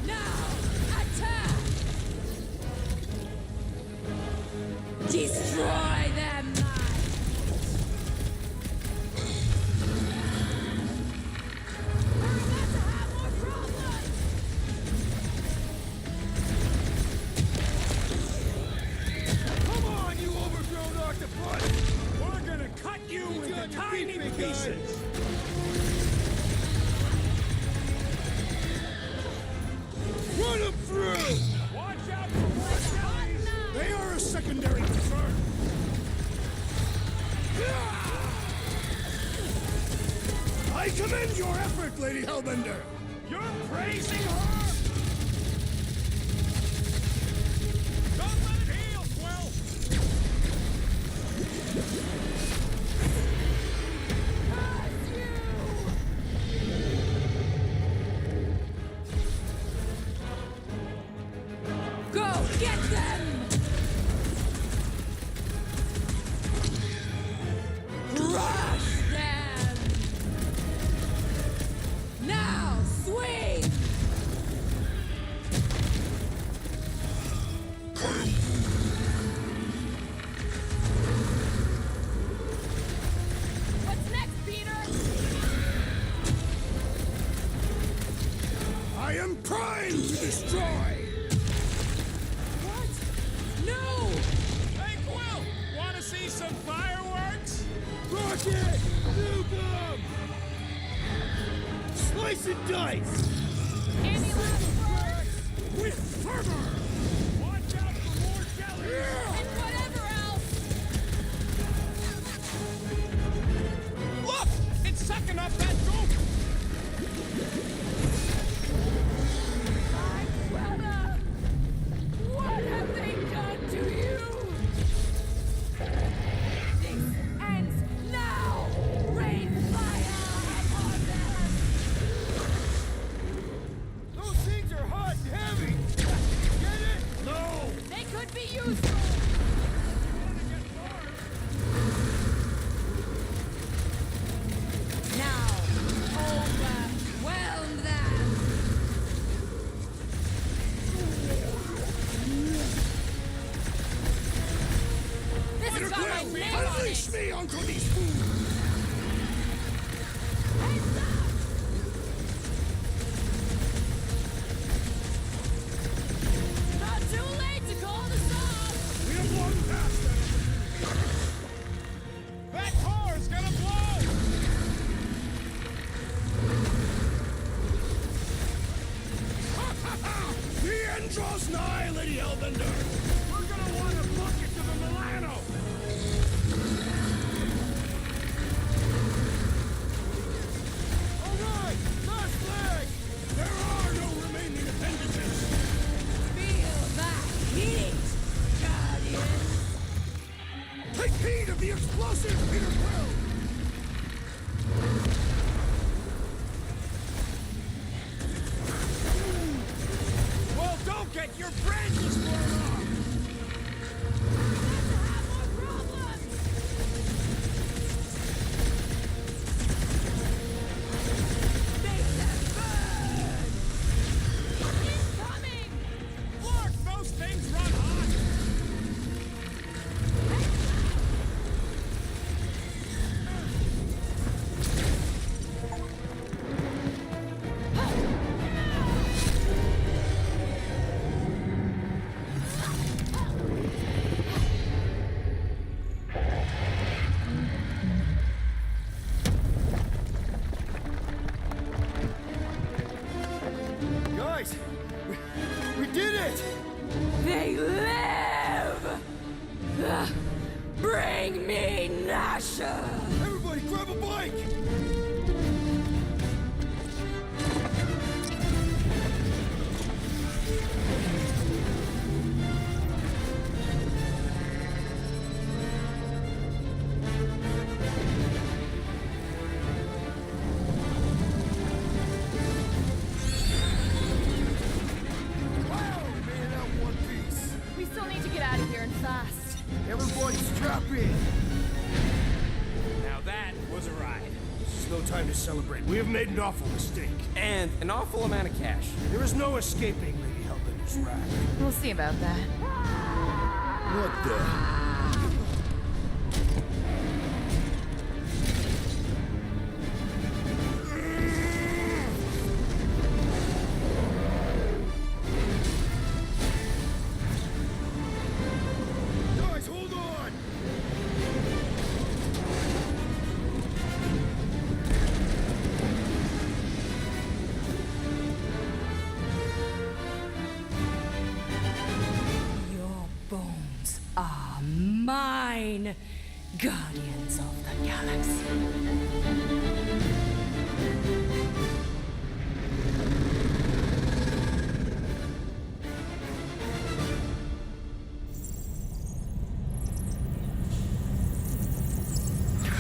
Now, attack! Destroy them, Come on, you overgrown octopus! We're gonna cut you into tiny pieces! Run them through! Watch out for more jellies! They are a secondary concern. I commend your effort, Lady Hellbender. You're praising her? Don't let it heal, Quill! Go get them! Rush them! Now, swing! What's next, Peter? I am primed to destroy. What? No! Hey, Quill! Wanna see some fireworks? Rocket! Nuke 'em! Slice and dice! Any last words? With fervor. Watch out for more jellies! And whatever else! Look! It's sucking up that goop! My brother! What have they done to you? This ends now! Rain fire upon them! Those things are hot and heavy! Get it? No! They could be useful! Now, overwhelm them! This has got my name on Unleash it! me onto these fools. Heads up! Not too late to call the stop! We have long past them. That car's gonna blow! The end draws nigh, Lady Hellbender. We're gonna want to book it to the Milano! All right! Last leg! There are no remaining appendages. Feel that heat, Guardian! Take heed of the explosive, Peter Quill. Well, don't get your branches blown off! Have more problems! Make them burn! Incoming! Look, those things run hot! Guys! We did it! They live! Bring me Nasha! Everybody grab a bike! right. We have made an awful mistake. And an awful amount of cash. There is no escaping Lady Hellbender's wrath. We'll see about that. What the? Guys, hold on! Your bones are mine, Guardians of the Galaxy.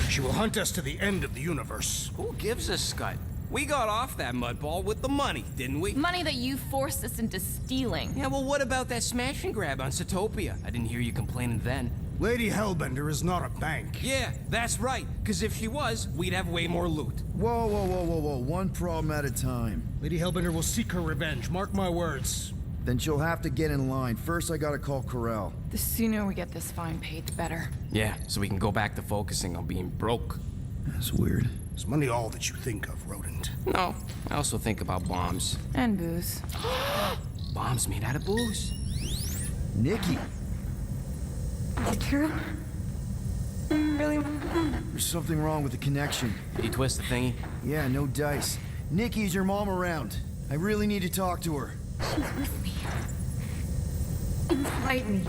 She will hunt us to the end of the universe. Who gives a scut? We got off that mudball with the money, didn't we? Money that you forced us into stealing. Yeah, well, what about that smash and grab on Satopia? I didn't hear you complaining then. Lady Hellbender is not a bank. Yeah, that's right. Because if she was, we'd have way more loot. Whoa, whoa, whoa, whoa, whoa. One problem at a time. Lady Hellbender will seek her revenge. Mark my words. Then she'll have to get in line. First, I gotta call Corel. The sooner we get this fine paid, the better. Yeah, so we can go back to focusing on being broke. That's weird. Is money all that you think of, rodent? No, I also think about bombs. And booze. Bombs made out of booze. Nikki, Carol? Really? there's something wrong with the connection. Did you twist the thingy? Yeah, no dice. Nikki, is your mom around? I really need to talk to her. She's with me. Inside me.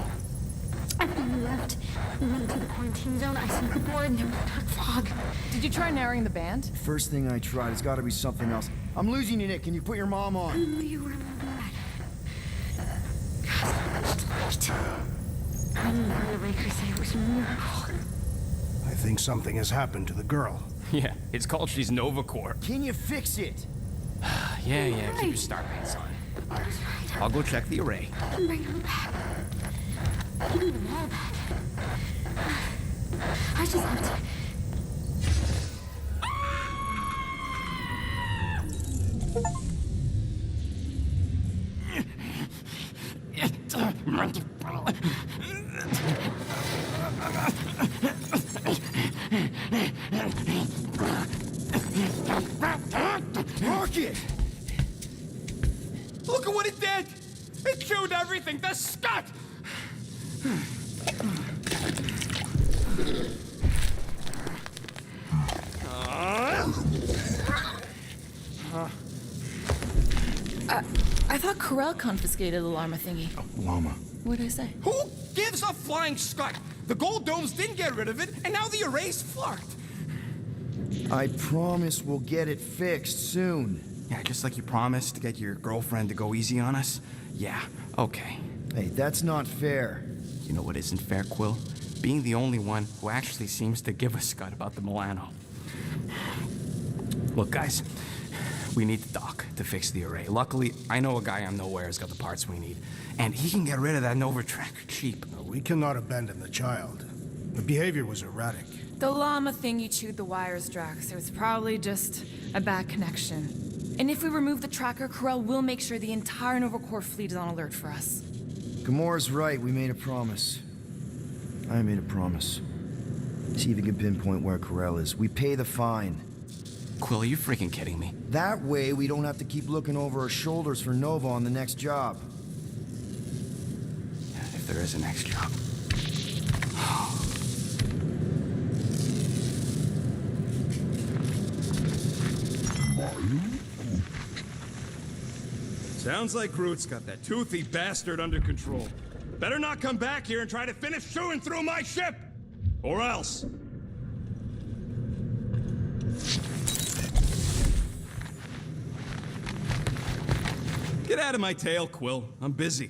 After you left, we went to the quarantine zone. I sent the board and there was dark fog. Did you try narrowing the band? First thing I tried, it's gotta be something else. I'm losing you, Nick. Can you put your mom I on? know you were mad. God, so much light. I didn't hear the Raker say it was a miracle. I think something has happened to the girl. Yeah, it's called she's Novacore. Can you fix it? Yeah, keep your star pants on. I'll go check the array. Bring her back. Give me the wall back. I just have to. Rocket! Look at what it did! It chewed everything! The scut! I thought Corel confiscated the llama thingy. Llama. What did I say? Who gives a flying scut? The gold domes didn't get rid of it, and now the array's fucked. I promise we'll get it fixed soon. Yeah, just like you promised to get your girlfriend to go easy on us? Yeah, okay. Hey, that's not fair. You know what isn't fair, Quill? Being the only one who actually seems to give a scut about the Milano. Look, guys, we need the dock to fix the array. Luckily, I know a guy on Nowhere has got the parts we need, and he can get rid of that Novatrack cheap. We cannot abandon the child. The behavior was erratic. The llama thingy chewed the wires, Drax. It was probably just a bad connection. And if we remove the tracker, Corel will make sure the entire Novacore fleet is on alert for us. Gamora's right, we made a promise. I made a promise. See if you can pinpoint where Corel is. We pay the fine. Quill, are you freaking kidding me? That way, we don't have to keep looking over our shoulders for Nova on the next job. If there is a next job. Sounds like Groot's got that toothy bastard under control. Better not come back here and try to finish chewing through my ship! Or else. Get out of my tail, Quill. I'm busy.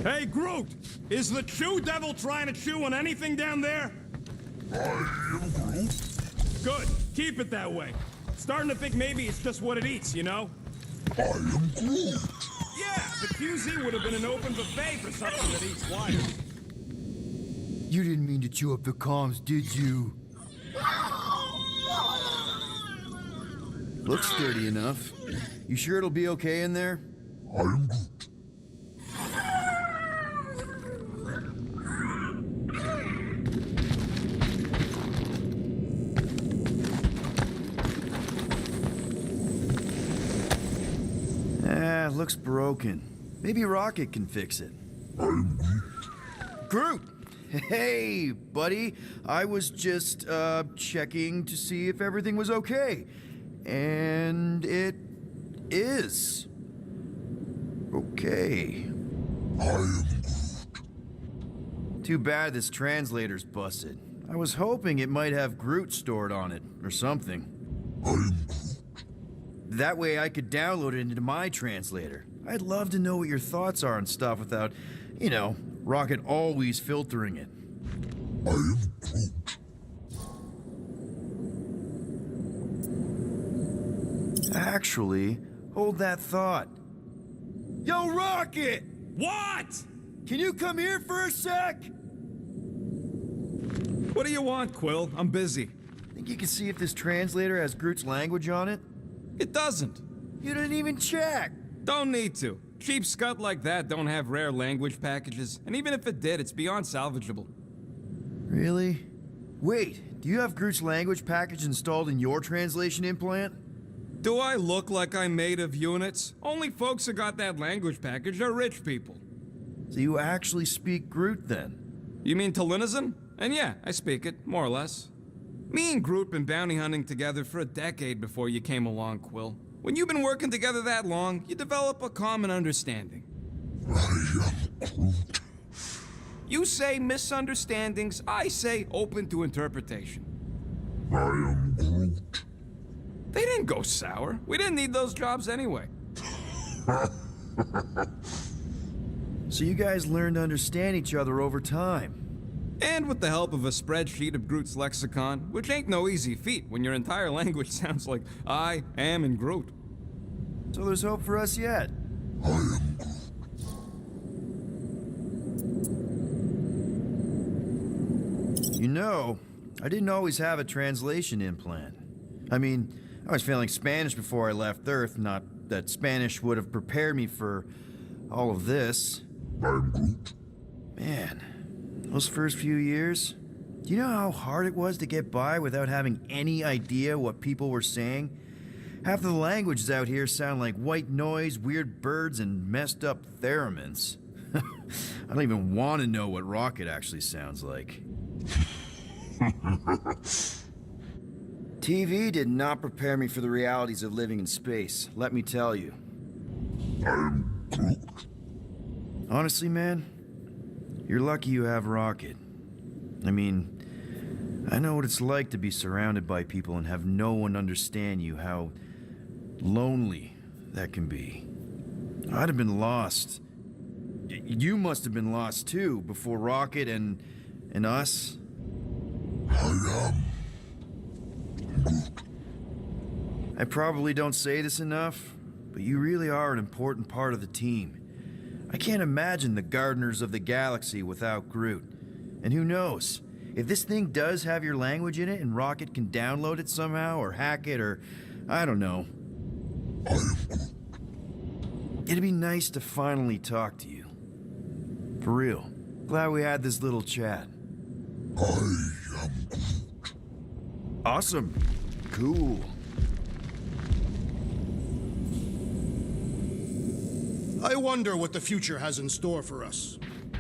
Hey, Groot! Is the Chew Devil trying to chew on anything down there? I am Groot. Good. Keep it that way. Starting to think maybe it's just what it eats, you know? I am Groot. Yeah! The QZ would have been an open buffet for something that eats wires. You didn't mean to chew up the comms, did you? Looks sturdy enough. You sure it'll be okay in there? I am Groot. Looks broken. Maybe Rocket can fix it. I am Groot. Groot! Hey, buddy. I was just, checking to see if everything was okay. And it is. Okay. I am Groot. Too bad this translator's busted. I was hoping it might have Groot stored on it, or something. I am Groot. That way I could download it into my translator. I'd love to know what your thoughts are on stuff without, you know, Rocket always filtering it. I am Groot. Actually, hold that thought. Yo, Rocket! What? Can you come here for a sec? What do you want, Quill? I'm busy. Think you can see if this translator has Groot's language on it? It doesn't. You didn't even check. Don't need to. Cheap scud like that don't have rare language packages, and even if it did, it's beyond salvageable. Really? Wait, do you have Groot's language package installed in your translation implant? Do I look like I'm made of units? Only folks who got that language package are rich people. So you actually speak Groot then? You mean Talinisan? And yeah, I speak it, more or less. Me and Groot been bounty hunting together for a decade before you came along, Quill. When you've been working together that long, you develop a common understanding. I am Groot. You say misunderstandings, I say open to interpretation. I am Groot. They didn't go sour. We didn't need those jobs anyway. So you guys learned to understand each other over time. And with the help of a spreadsheet of Groot's lexicon, which ain't no easy feat when your entire language sounds like I am in Groot. So there's hope for us yet. I am Groot. You know, I didn't always have a translation implant. I mean, I was failing Spanish before I left Earth, not that Spanish would have prepared me for all of this. I am Groot. Man, those first few years, do you know how hard it was to get by without having any idea what people were saying? Half of the languages out here sound like white noise, weird birds, and messed up theremins. I don't even want to know what Rocket actually sounds like. TV did not prepare me for the realities of living in space, let me tell you. I am Groot. Honestly, man, you're lucky you have Rocket. I mean, I know what it's like to be surrounded by people and have no one understand you, how lonely that can be. I'd have been lost. You must have been lost too, before Rocket and us. I am Groot. I probably don't say this enough, but you really are an important part of the team. I can't imagine the Gardeners of the Galaxy without Groot. And who knows, if this thing does have your language in it and Rocket can download it somehow or hack it or, I don't know. I am Groot. It'd be nice to finally talk to you. For real. Glad we had this little chat. I am Groot. Awesome. Cool. I wonder what the future has in store for us.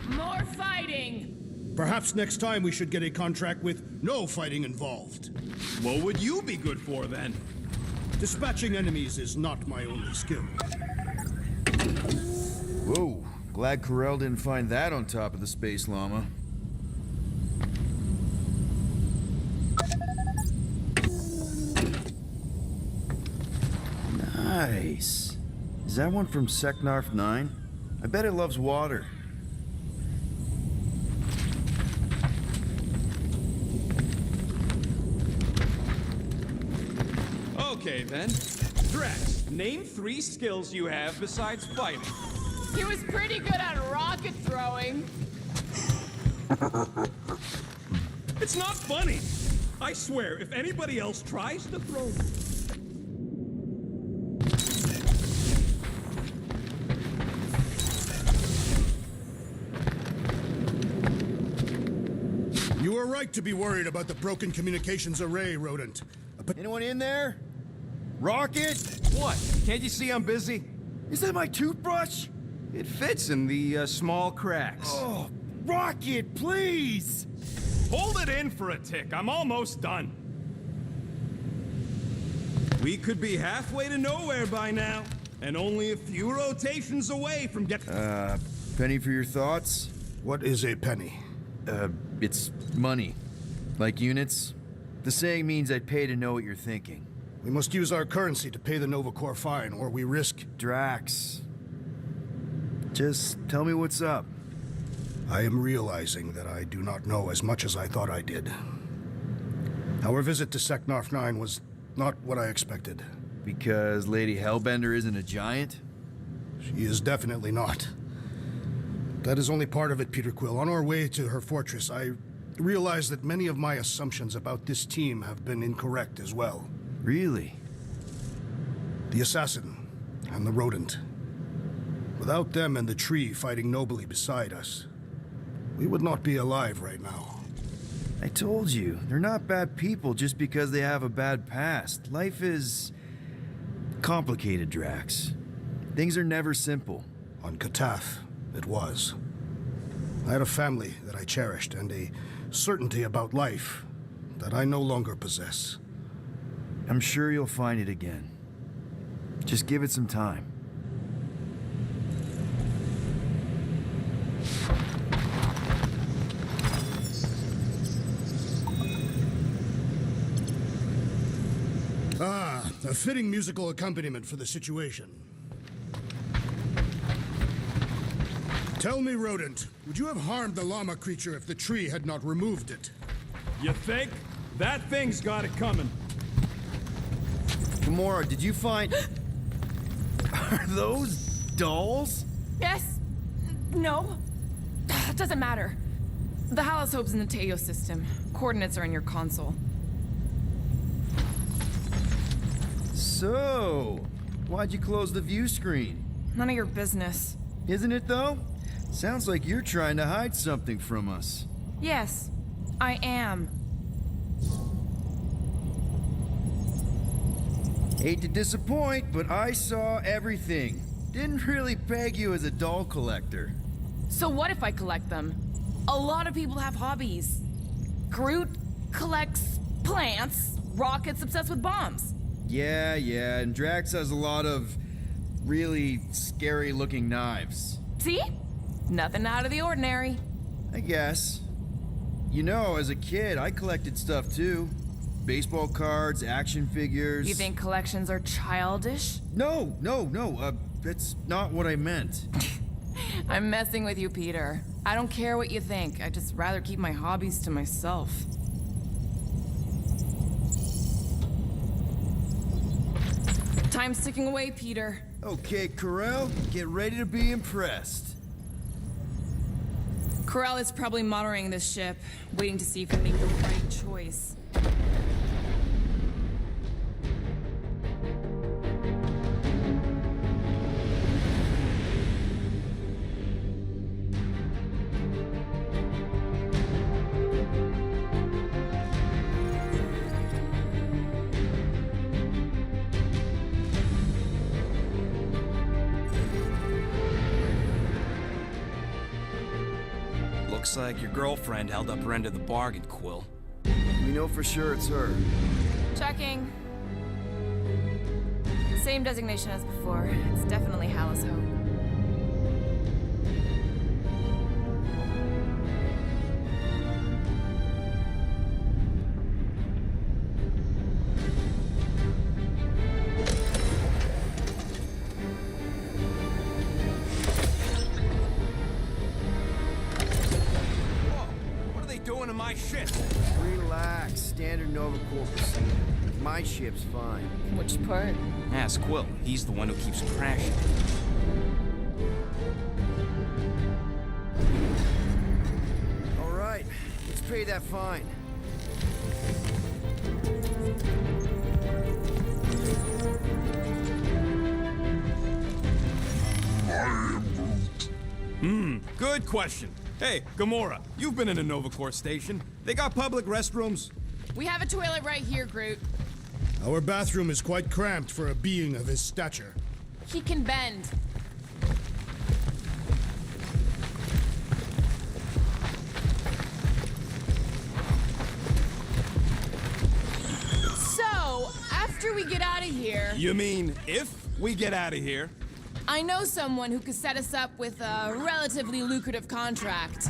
More fighting! Perhaps next time we should get a contract with no fighting involved. What would you be good for then? Dispatching enemies is not my only skill. Whoa. Glad Corel didn't find that on top of the Space Llama. Nice. Is that one from Seknarf 9? I bet it loves water. Okay then. Drax, name 3 skills you have besides fighting. He was pretty good at rocket throwing. It's not funny. I swear, if anybody else tries to throw... You were right to be worried about the broken communications array, Rodent. Anyone in there? Rocket? What? Can't you see I'm busy? Is that my toothbrush? It fits in the small cracks. Oh, Rocket, please! Hold it in for a tick. I'm almost done. We could be halfway to nowhere by now, and only a few rotations away from getting... Penny for your thoughts? What is a penny? It's money. Like units. The saying means I'd pay to know what you're thinking. We must use our currency to pay the Nova Corps fine, or we risk... Drax. Just tell me what's up. I am realizing that I do not know as much as I thought I did. Our visit to Seknarf 9 was not what I expected. Because Lady Hellbender isn't a giant? She is definitely not. That is only part of it, Peter Quill. On our way to her fortress, I realized that many of my assumptions about this team have been incorrect as well. Really? The assassin and the rodent. Without them and the tree fighting nobly beside us, we would not be alive right now. I told you, they're not bad people just because they have a bad past. Life is complicated, Drax. Things are never simple. On Katath, it was. I had a family that I cherished and a certainty about life that I no longer possess. I'm sure you'll find it again. Just give it some time. A fitting musical accompaniment for the situation. Tell me, Rodent, would you have harmed the llama creature if the tree had not removed it? You think? That thing's got it coming. Gamora, did you find... Are those dolls? Yes. No. It doesn't matter. The Halosobe's in the Teo system. Coordinates are in your console. So, why'd you close the view screen? None of your business. Isn't it, though? Sounds like you're trying to hide something from us. Yes, I am. Hate to disappoint, but I saw everything. Didn't really peg you as a doll collector. So what if I collect them? A lot of people have hobbies. Groot collects plants. Rocket's obsessed with bombs. Yeah, and Drax has a lot of really scary-looking knives. See? Nothing out of the ordinary. I guess. You know, as a kid, I collected stuff too. Baseball cards, action figures. You think collections are childish? No, that's not what I meant. I'm messing with you, Peter. I don't care what you think. I'd just rather keep my hobbies to myself. Time's ticking away, Peter. Okay, Carell, get ready to be impressed. Corral is probably monitoring this ship, waiting to see if we make the right choice. Looks like your girlfriend held up her end of the bargain, Quill. We know for sure it's her. Checking. Same designation as before. It's definitely Hal's Hope. Doing to my ship? Relax, standard Nova Corps procedure. My ship's fine. Which part? Ask Quill. He's the one who keeps crashing. pay that fine. Good question. Hey, Gamora, you've been in a Novacore station. They got public restrooms? We have a toilet right here, Groot. Our bathroom is quite cramped for a being of his stature. He can bend. So, after we get out of here... You mean if we get out of here? I know someone who could set us up with a relatively lucrative contract.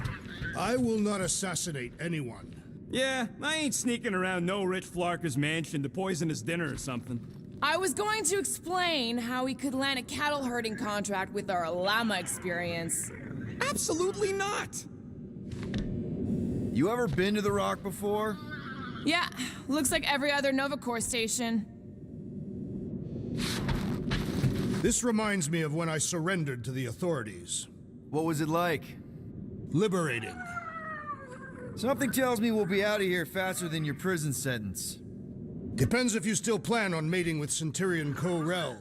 I will not assassinate anyone. Yeah, I ain't sneaking around no rich Flarker's mansion to poison his dinner or something. I was going to explain how we could land a cattle herding contract with our llama experience. Absolutely not! You ever been to the Rock before? Yeah, looks like every other Novacore station. This reminds me of when I surrendered to the authorities. What was it like? Liberating. Something tells me we'll be out of here faster than your prison sentence. Depends if you still plan on mating with Centurion Ko-Rel.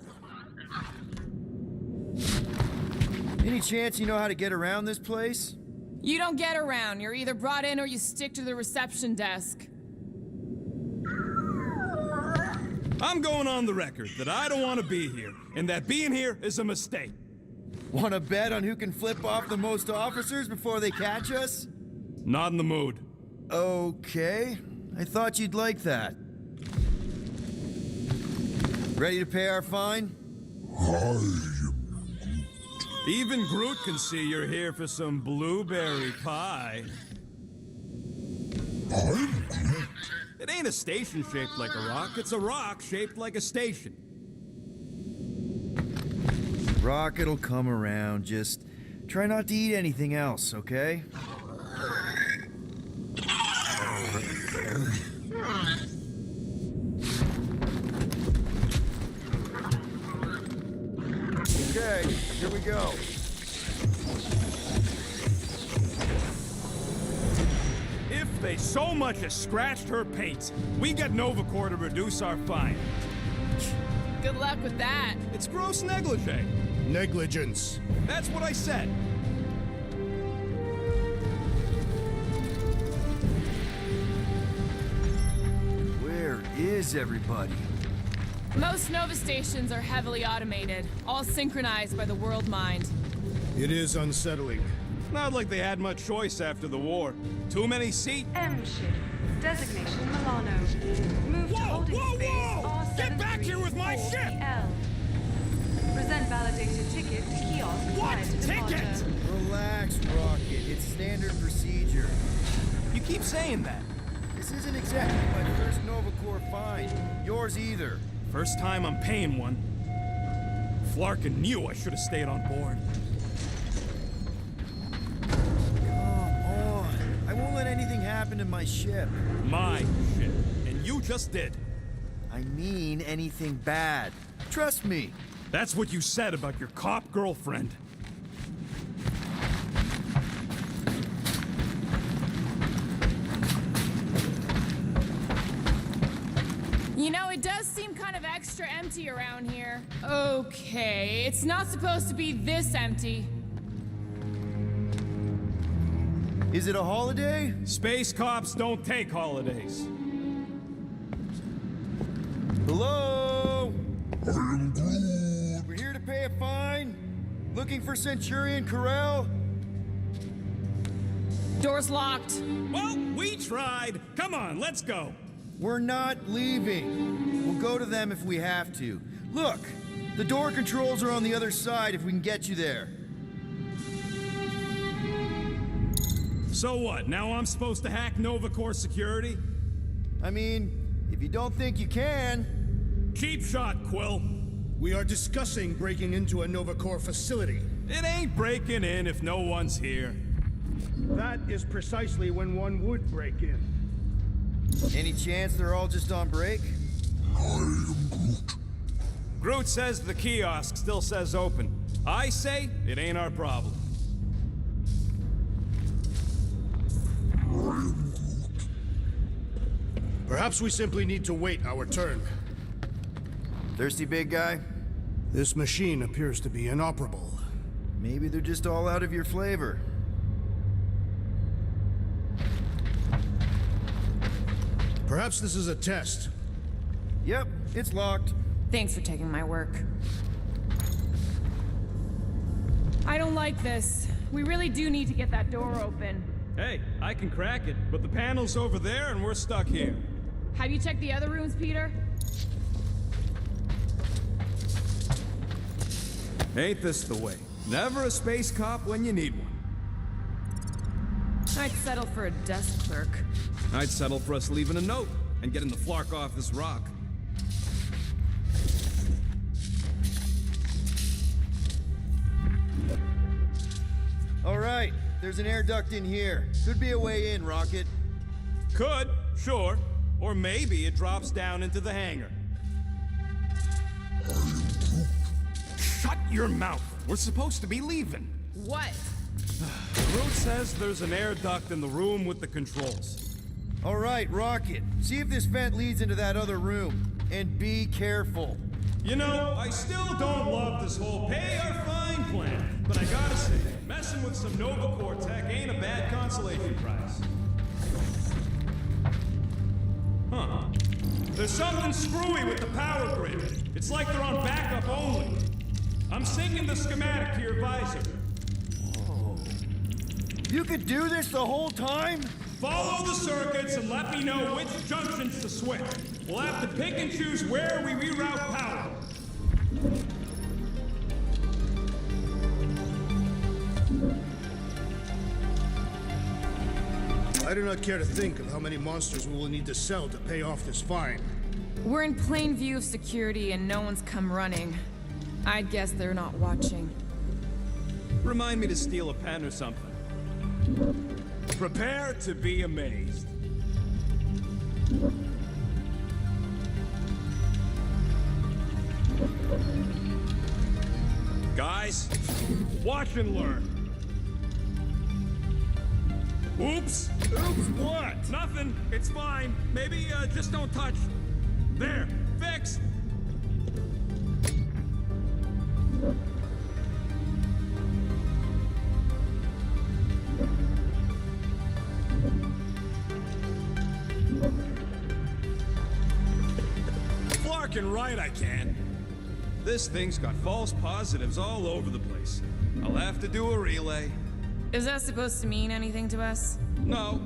Any chance you know how to get around this place? You don't get around. You're either brought in or you stick to the reception desk. I'm going on the record that I don't want to be here, and that being here is a mistake. Want to bet on who can flip off the most officers before they catch us? Not in the mood. Okay. I thought you'd like that. Ready to pay our fine? Even Groot can see you're here for some blueberry pie. It ain't a station shaped like a rock, it's a rock shaped like a station. Rocket'll come around, just try not to eat anything else, okay? Okay, here we go. If they so much as scratched her paint, we get Novacore to reduce our fine. Good luck with that. It's gross negligee. Negligence. That's what I said. Where is everybody? Most Nova stations are heavily automated, all synchronized by the world mind. It is unsettling. Not like they had much choice after the war. Too many seats. M ship. Designation Milano. Move to holding space R734 Get back here with my ship! PL. Present validated ticket to kiosk prior to departure. Ticket? Relax, Rocket. It's standard procedure. You keep saying that. This isn't exactly my first Novacore fine. Yours either. First time I'm paying one. Flarkin knew I should have stayed on board. I won't let anything happen to my ship. My ship. And you just did. I mean anything bad. Trust me. That's what you said about your cop girlfriend. You know, it does seem kind of extra empty around here. Okay, it's not supposed to be this empty. Is it a holiday? Space cops don't take holidays. Hello? We're here to pay a fine. Looking for Centurion Ko-Rel? Door's locked. Well, we tried. Come on, let's go. We're not leaving. We'll go to them if we have to. Look, the door controls are on the other side if we can get you there. So what, now I'm supposed to hack Novacore security? I mean, if you don't think you can... Cheap shot, Quill. We are discussing breaking into a Novacore facility. It ain't breaking in if no one's here. That is precisely when one would break in. Any chance they're all just on break? Groot says the kiosk still says open. I say it ain't our problem. Perhaps we simply need to wait our turn. Thirsty, big guy? This machine appears to be inoperable. Maybe they're just all out of your flavor. Perhaps this is a test. Yep, it's locked. Thanks for taking my work. I don't like this. We really do need to get that door open. Hey, I can crack it, but the panel's over there and we're stuck here. Have you checked the other rooms, Peter? Ain't this the way? Never a space cop when you need one. I'd settle for a desk clerk. I'd settle for us leaving a note and getting the flark off this rock. All right, there's an air duct in here. Could be a way in, Rocket. Could, sure. Or maybe it drops down into the hangar. Shut your mouth! We're supposed to be leaving. What? Groot says there's an air duct in the room with the controls. All right, Rocket. See if this vent leads into that other room. And be careful. You know, I still don't love this whole pay or fine plan, but I gotta say, messing with some Nova Corps tech ain't a bad consolation prize. Huh. There's something screwy with the power grid. It's like they're on backup only. I'm syncing the schematic to your visor. Oh. You could do this the whole time? Follow the circuits and let me know which junctions to switch. We'll have to pick and choose where we reroute power. I do not care to think of how many monsters we will need to sell to pay off this fine. We're in plain view of security and no one's come running. I'd guess they're not watching. Remind me to steal a pen or something. Prepare to be amazed. Guys, watch and learn. Oops! Oops, what? Nothing. It's fine. Maybe, just don't touch. There. Fixed. Flarkin' right, I can. This thing's got false positives all over the place. I'll have to do a relay. Is that supposed to mean anything to us? No,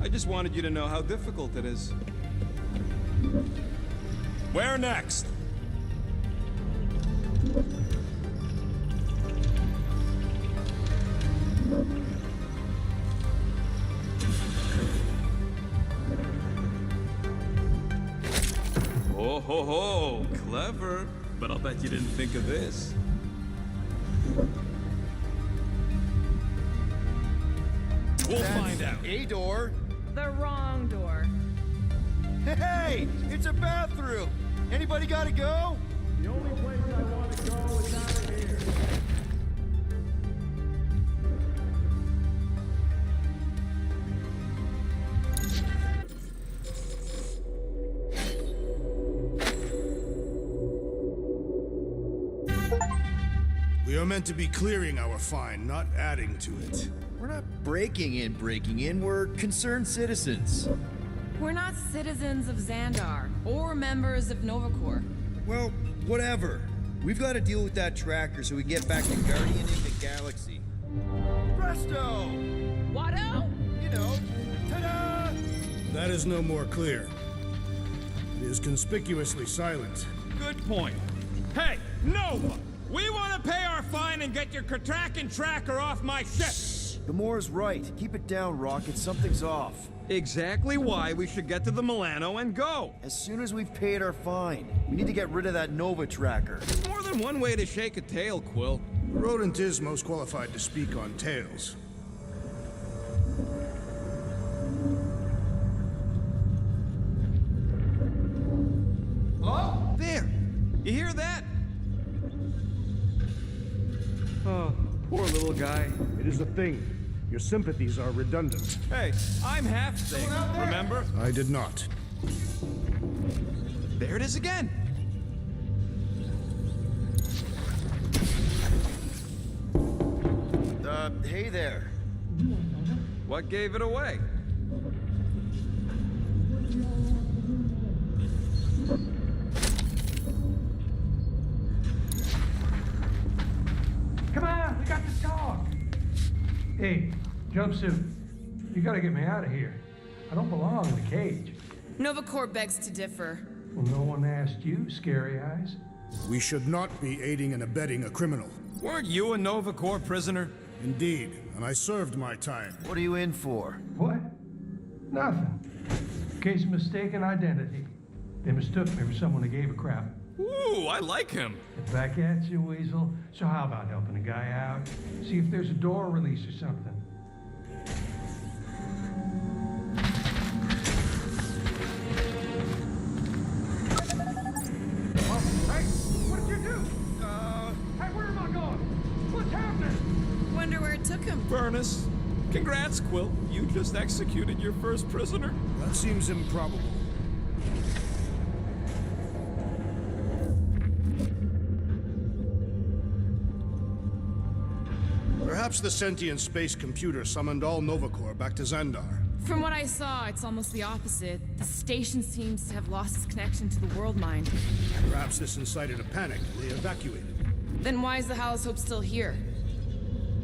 I just wanted you to know how difficult it is. Where next? Oh ho ho, clever. But I'll bet you didn't think of this. We'll find out. A door. The wrong door. Hey, it's a bathroom. Anybody gotta go? The only place I want to go is out of here. We are meant to be clearing our fine, not adding to it. We're not breaking in. We're concerned citizens. We're not citizens of Xandar or members of Nova Corps. Well, whatever. We've got to deal with that tracker so we get back to guardianing the galaxy. Presto! Watto? You know, ta-da! That is no more clear. It is conspicuously silent. Good point. Hey, Nova! We want to pay our fine and get your Kraken tracker off my ship! Gamora's right. Keep it down, Rocket. Something's off. Exactly why we should get to the Milano and go. As soon as we've paid our fine, we need to get rid of that Nova tracker. There's more than one way to shake a tail, Quill. The rodent is most qualified to speak on tails. Oh, there. You hear that? Oh, poor little guy. It is a thing. Your sympathies are redundant. Hey, I'm half thing, remember? I did not. There it is again. Hey there. What gave it away? Come on, we got to talk. Hey, jumpsuit, you gotta get me out of here. I don't belong in the cage. Nova Corps begs to differ. Well, no one asked you, Scary Eyes. We should not be aiding and abetting a criminal. Weren't you a Nova Corps prisoner? Indeed, and I served my time. What are you in for? What? Nothing. Case of mistaken identity. They mistook me for someone who gave a crap. Ooh, I like him. Back at you, Weasel. So how about helping a guy out? See if there's a door release or something. Hey, what did you do? Hey, where am I going? What's happening? Wonder where it took him. Furnace. Congrats, Quill. You just executed your first prisoner. That seems improbable. Perhaps the sentient space computer summoned all Nova Corps back to Xandar. From what I saw, it's almost the opposite. The station seems to have lost its connection to the world mind. Perhaps this incited a panic and they evacuated. Then why is the Hallis Hope still here?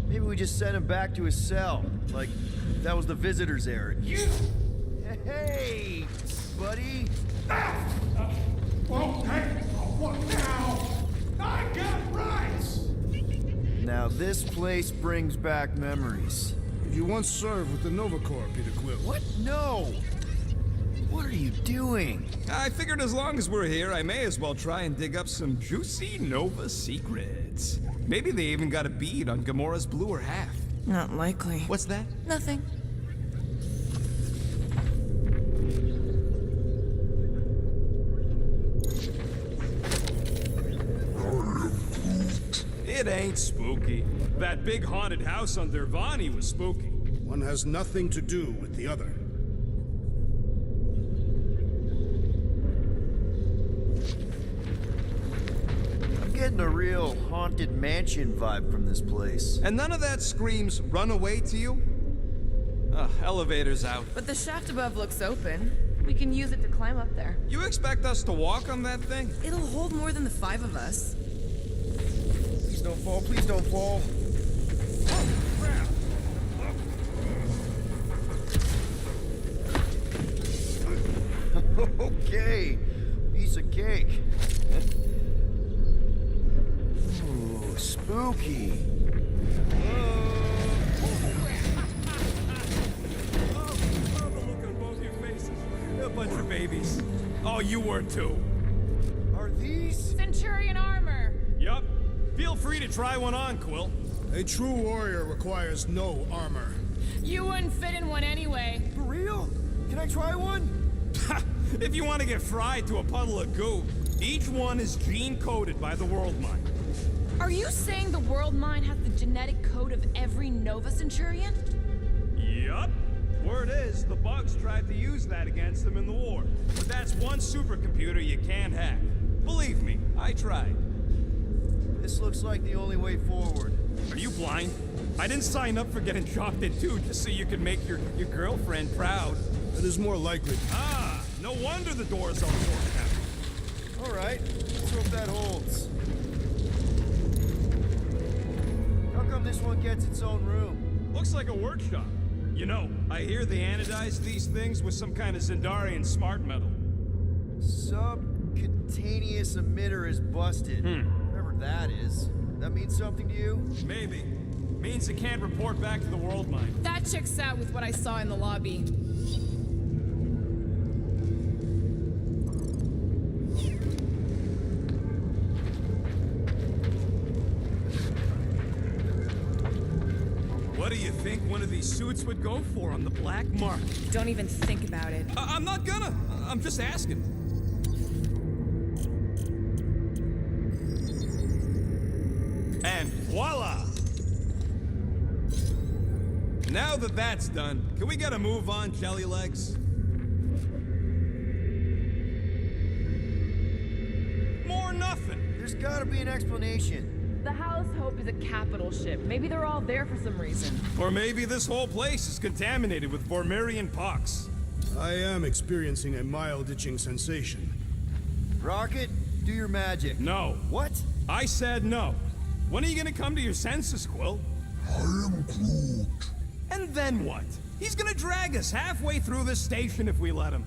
Maybe we just sent him back to his cell. Like, that was the visitor's error. You! Hey, buddy. Whoa, hey, what now? I got rights! Now this place brings back memories. You once served with the Nova Corps, Peter Quill. What? No! What are you doing? I figured as long as we're here, I may as well try and dig up some juicy Nova secrets. Maybe they even got a bead on Gamora's bluer half. Not likely. What's that? Nothing. It ain't spooky. That big haunted house on Dervani was spooky. One has nothing to do with the other. I'm getting a real haunted mansion vibe from this place. And none of that screams run away to you? Elevator's out. But the shaft above looks open. We can use it to climb up there. You expect us to walk on that thing? It'll hold more than the 5 of us. Please don't fall, please don't fall. Okay, piece of cake. Ooh, spooky. A bunch of babies. Oh, you were too. Are these? Centurion armor! Yup. Feel free to try one on, Quill. A true warrior requires no armor. You wouldn't fit in one anyway. For real? Can I try one? If you want to get fried to a puddle of goo, each one is gene-coded by the World Mind. Are you saying the world mind has the genetic code of every Nova Centurion? Yup. Word is, the bugs tried to use that against them in the war. But that's one supercomputer you can't hack. Believe me, I tried. This looks like the only way forward. Are you blind? I didn't sign up for getting chopped in two just so you could make your girlfriend proud. That is more likely. Ah, no wonder the door's open. All right, let's hope that holds. How come this one gets its own room? Looks like a workshop. You know, I hear they anodize these things with some kind of Zendarian smart metal. Subcutaneous emitter is busted. Whatever that is. That means something to you? Maybe. Means it can't report back to the World Mind. That checks out with what I saw in the lobby. What do you think one of these suits would go for on the black market? Don't even think about it. I'm not gonna. I'm just asking. And voila! Now that that's done, can we get a move on, Jelly Legs? nothing. There's gotta be an explanation. The House Hope is a capital ship. Maybe they're all there for some reason. Or maybe this whole place is contaminated with Vormirian pox. I am experiencing a mild itching sensation. Rocket, do your magic. No. What? I said no. When are you gonna come to your senses, Quill? I am Groot. And then what? He's gonna drag us halfway through this station if we let him.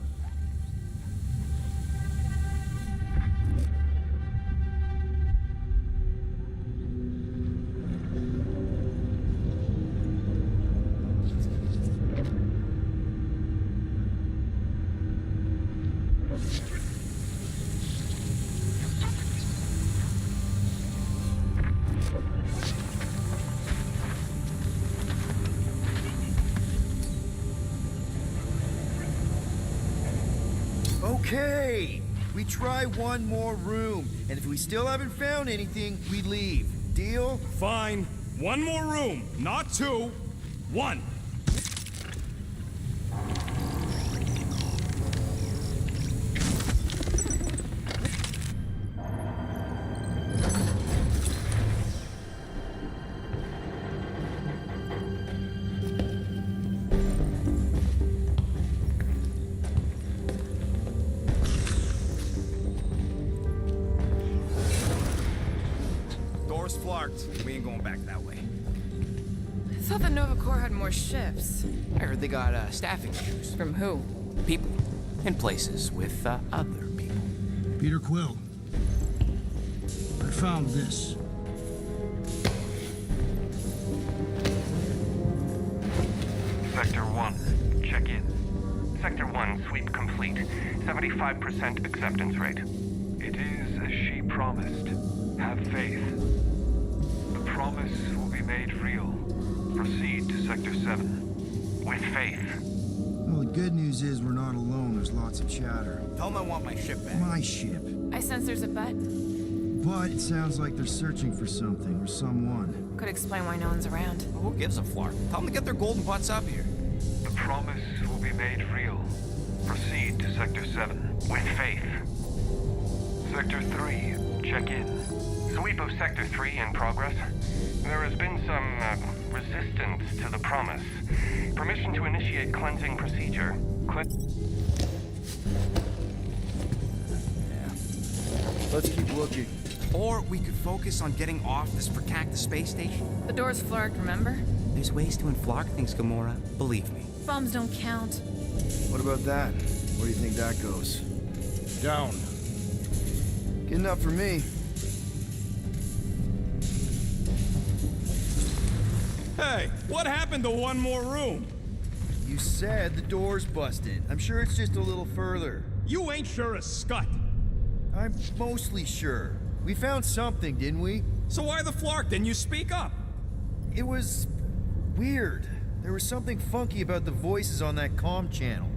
Okay, we try one more room, and if we still haven't found anything, we leave. Deal? Fine. One more room, not two. One. Door's flarked. We ain't going back that way. I thought the Nova Corps had more ships. I heard they got staffing issues. From who? People. In places with other people. Peter Quill. I found this. Sector 1, check in. Sector 1, sweep complete. 75% acceptance rate. It is as she promised. Have faith. The promise will be made real. Proceed to Sector 7. With faith. Well, the good news is we're not alone. There's lots of chatter. Tell them I want my ship back. My ship. I sense there's a bet. But it sounds like they're searching for something or someone. Could explain why no one's around. Who gives a flark? Tell them to get their golden butts up here. The promise will be made real. Proceed to Sector 7. With faith. Sector 3, check in. Sweep of Sector 3 in progress. There has been some resistance to the promise. Permission to initiate cleansing procedure. Let's keep looking. Or we could focus on getting off this fracacta space station. The door's flarked, remember? There's ways to unflark things, Gamora. Believe me. Bombs don't count. What about that? Where do you think that goes? Down. Good enough for me. Hey, what happened to one more room? You said the door's busted. I'm sure it's just a little further. You ain't sure as scut. I'm mostly sure. We found something, didn't we? So why the flark? Didn't you speak up? It was weird. There was something funky about the voices on that comm channel.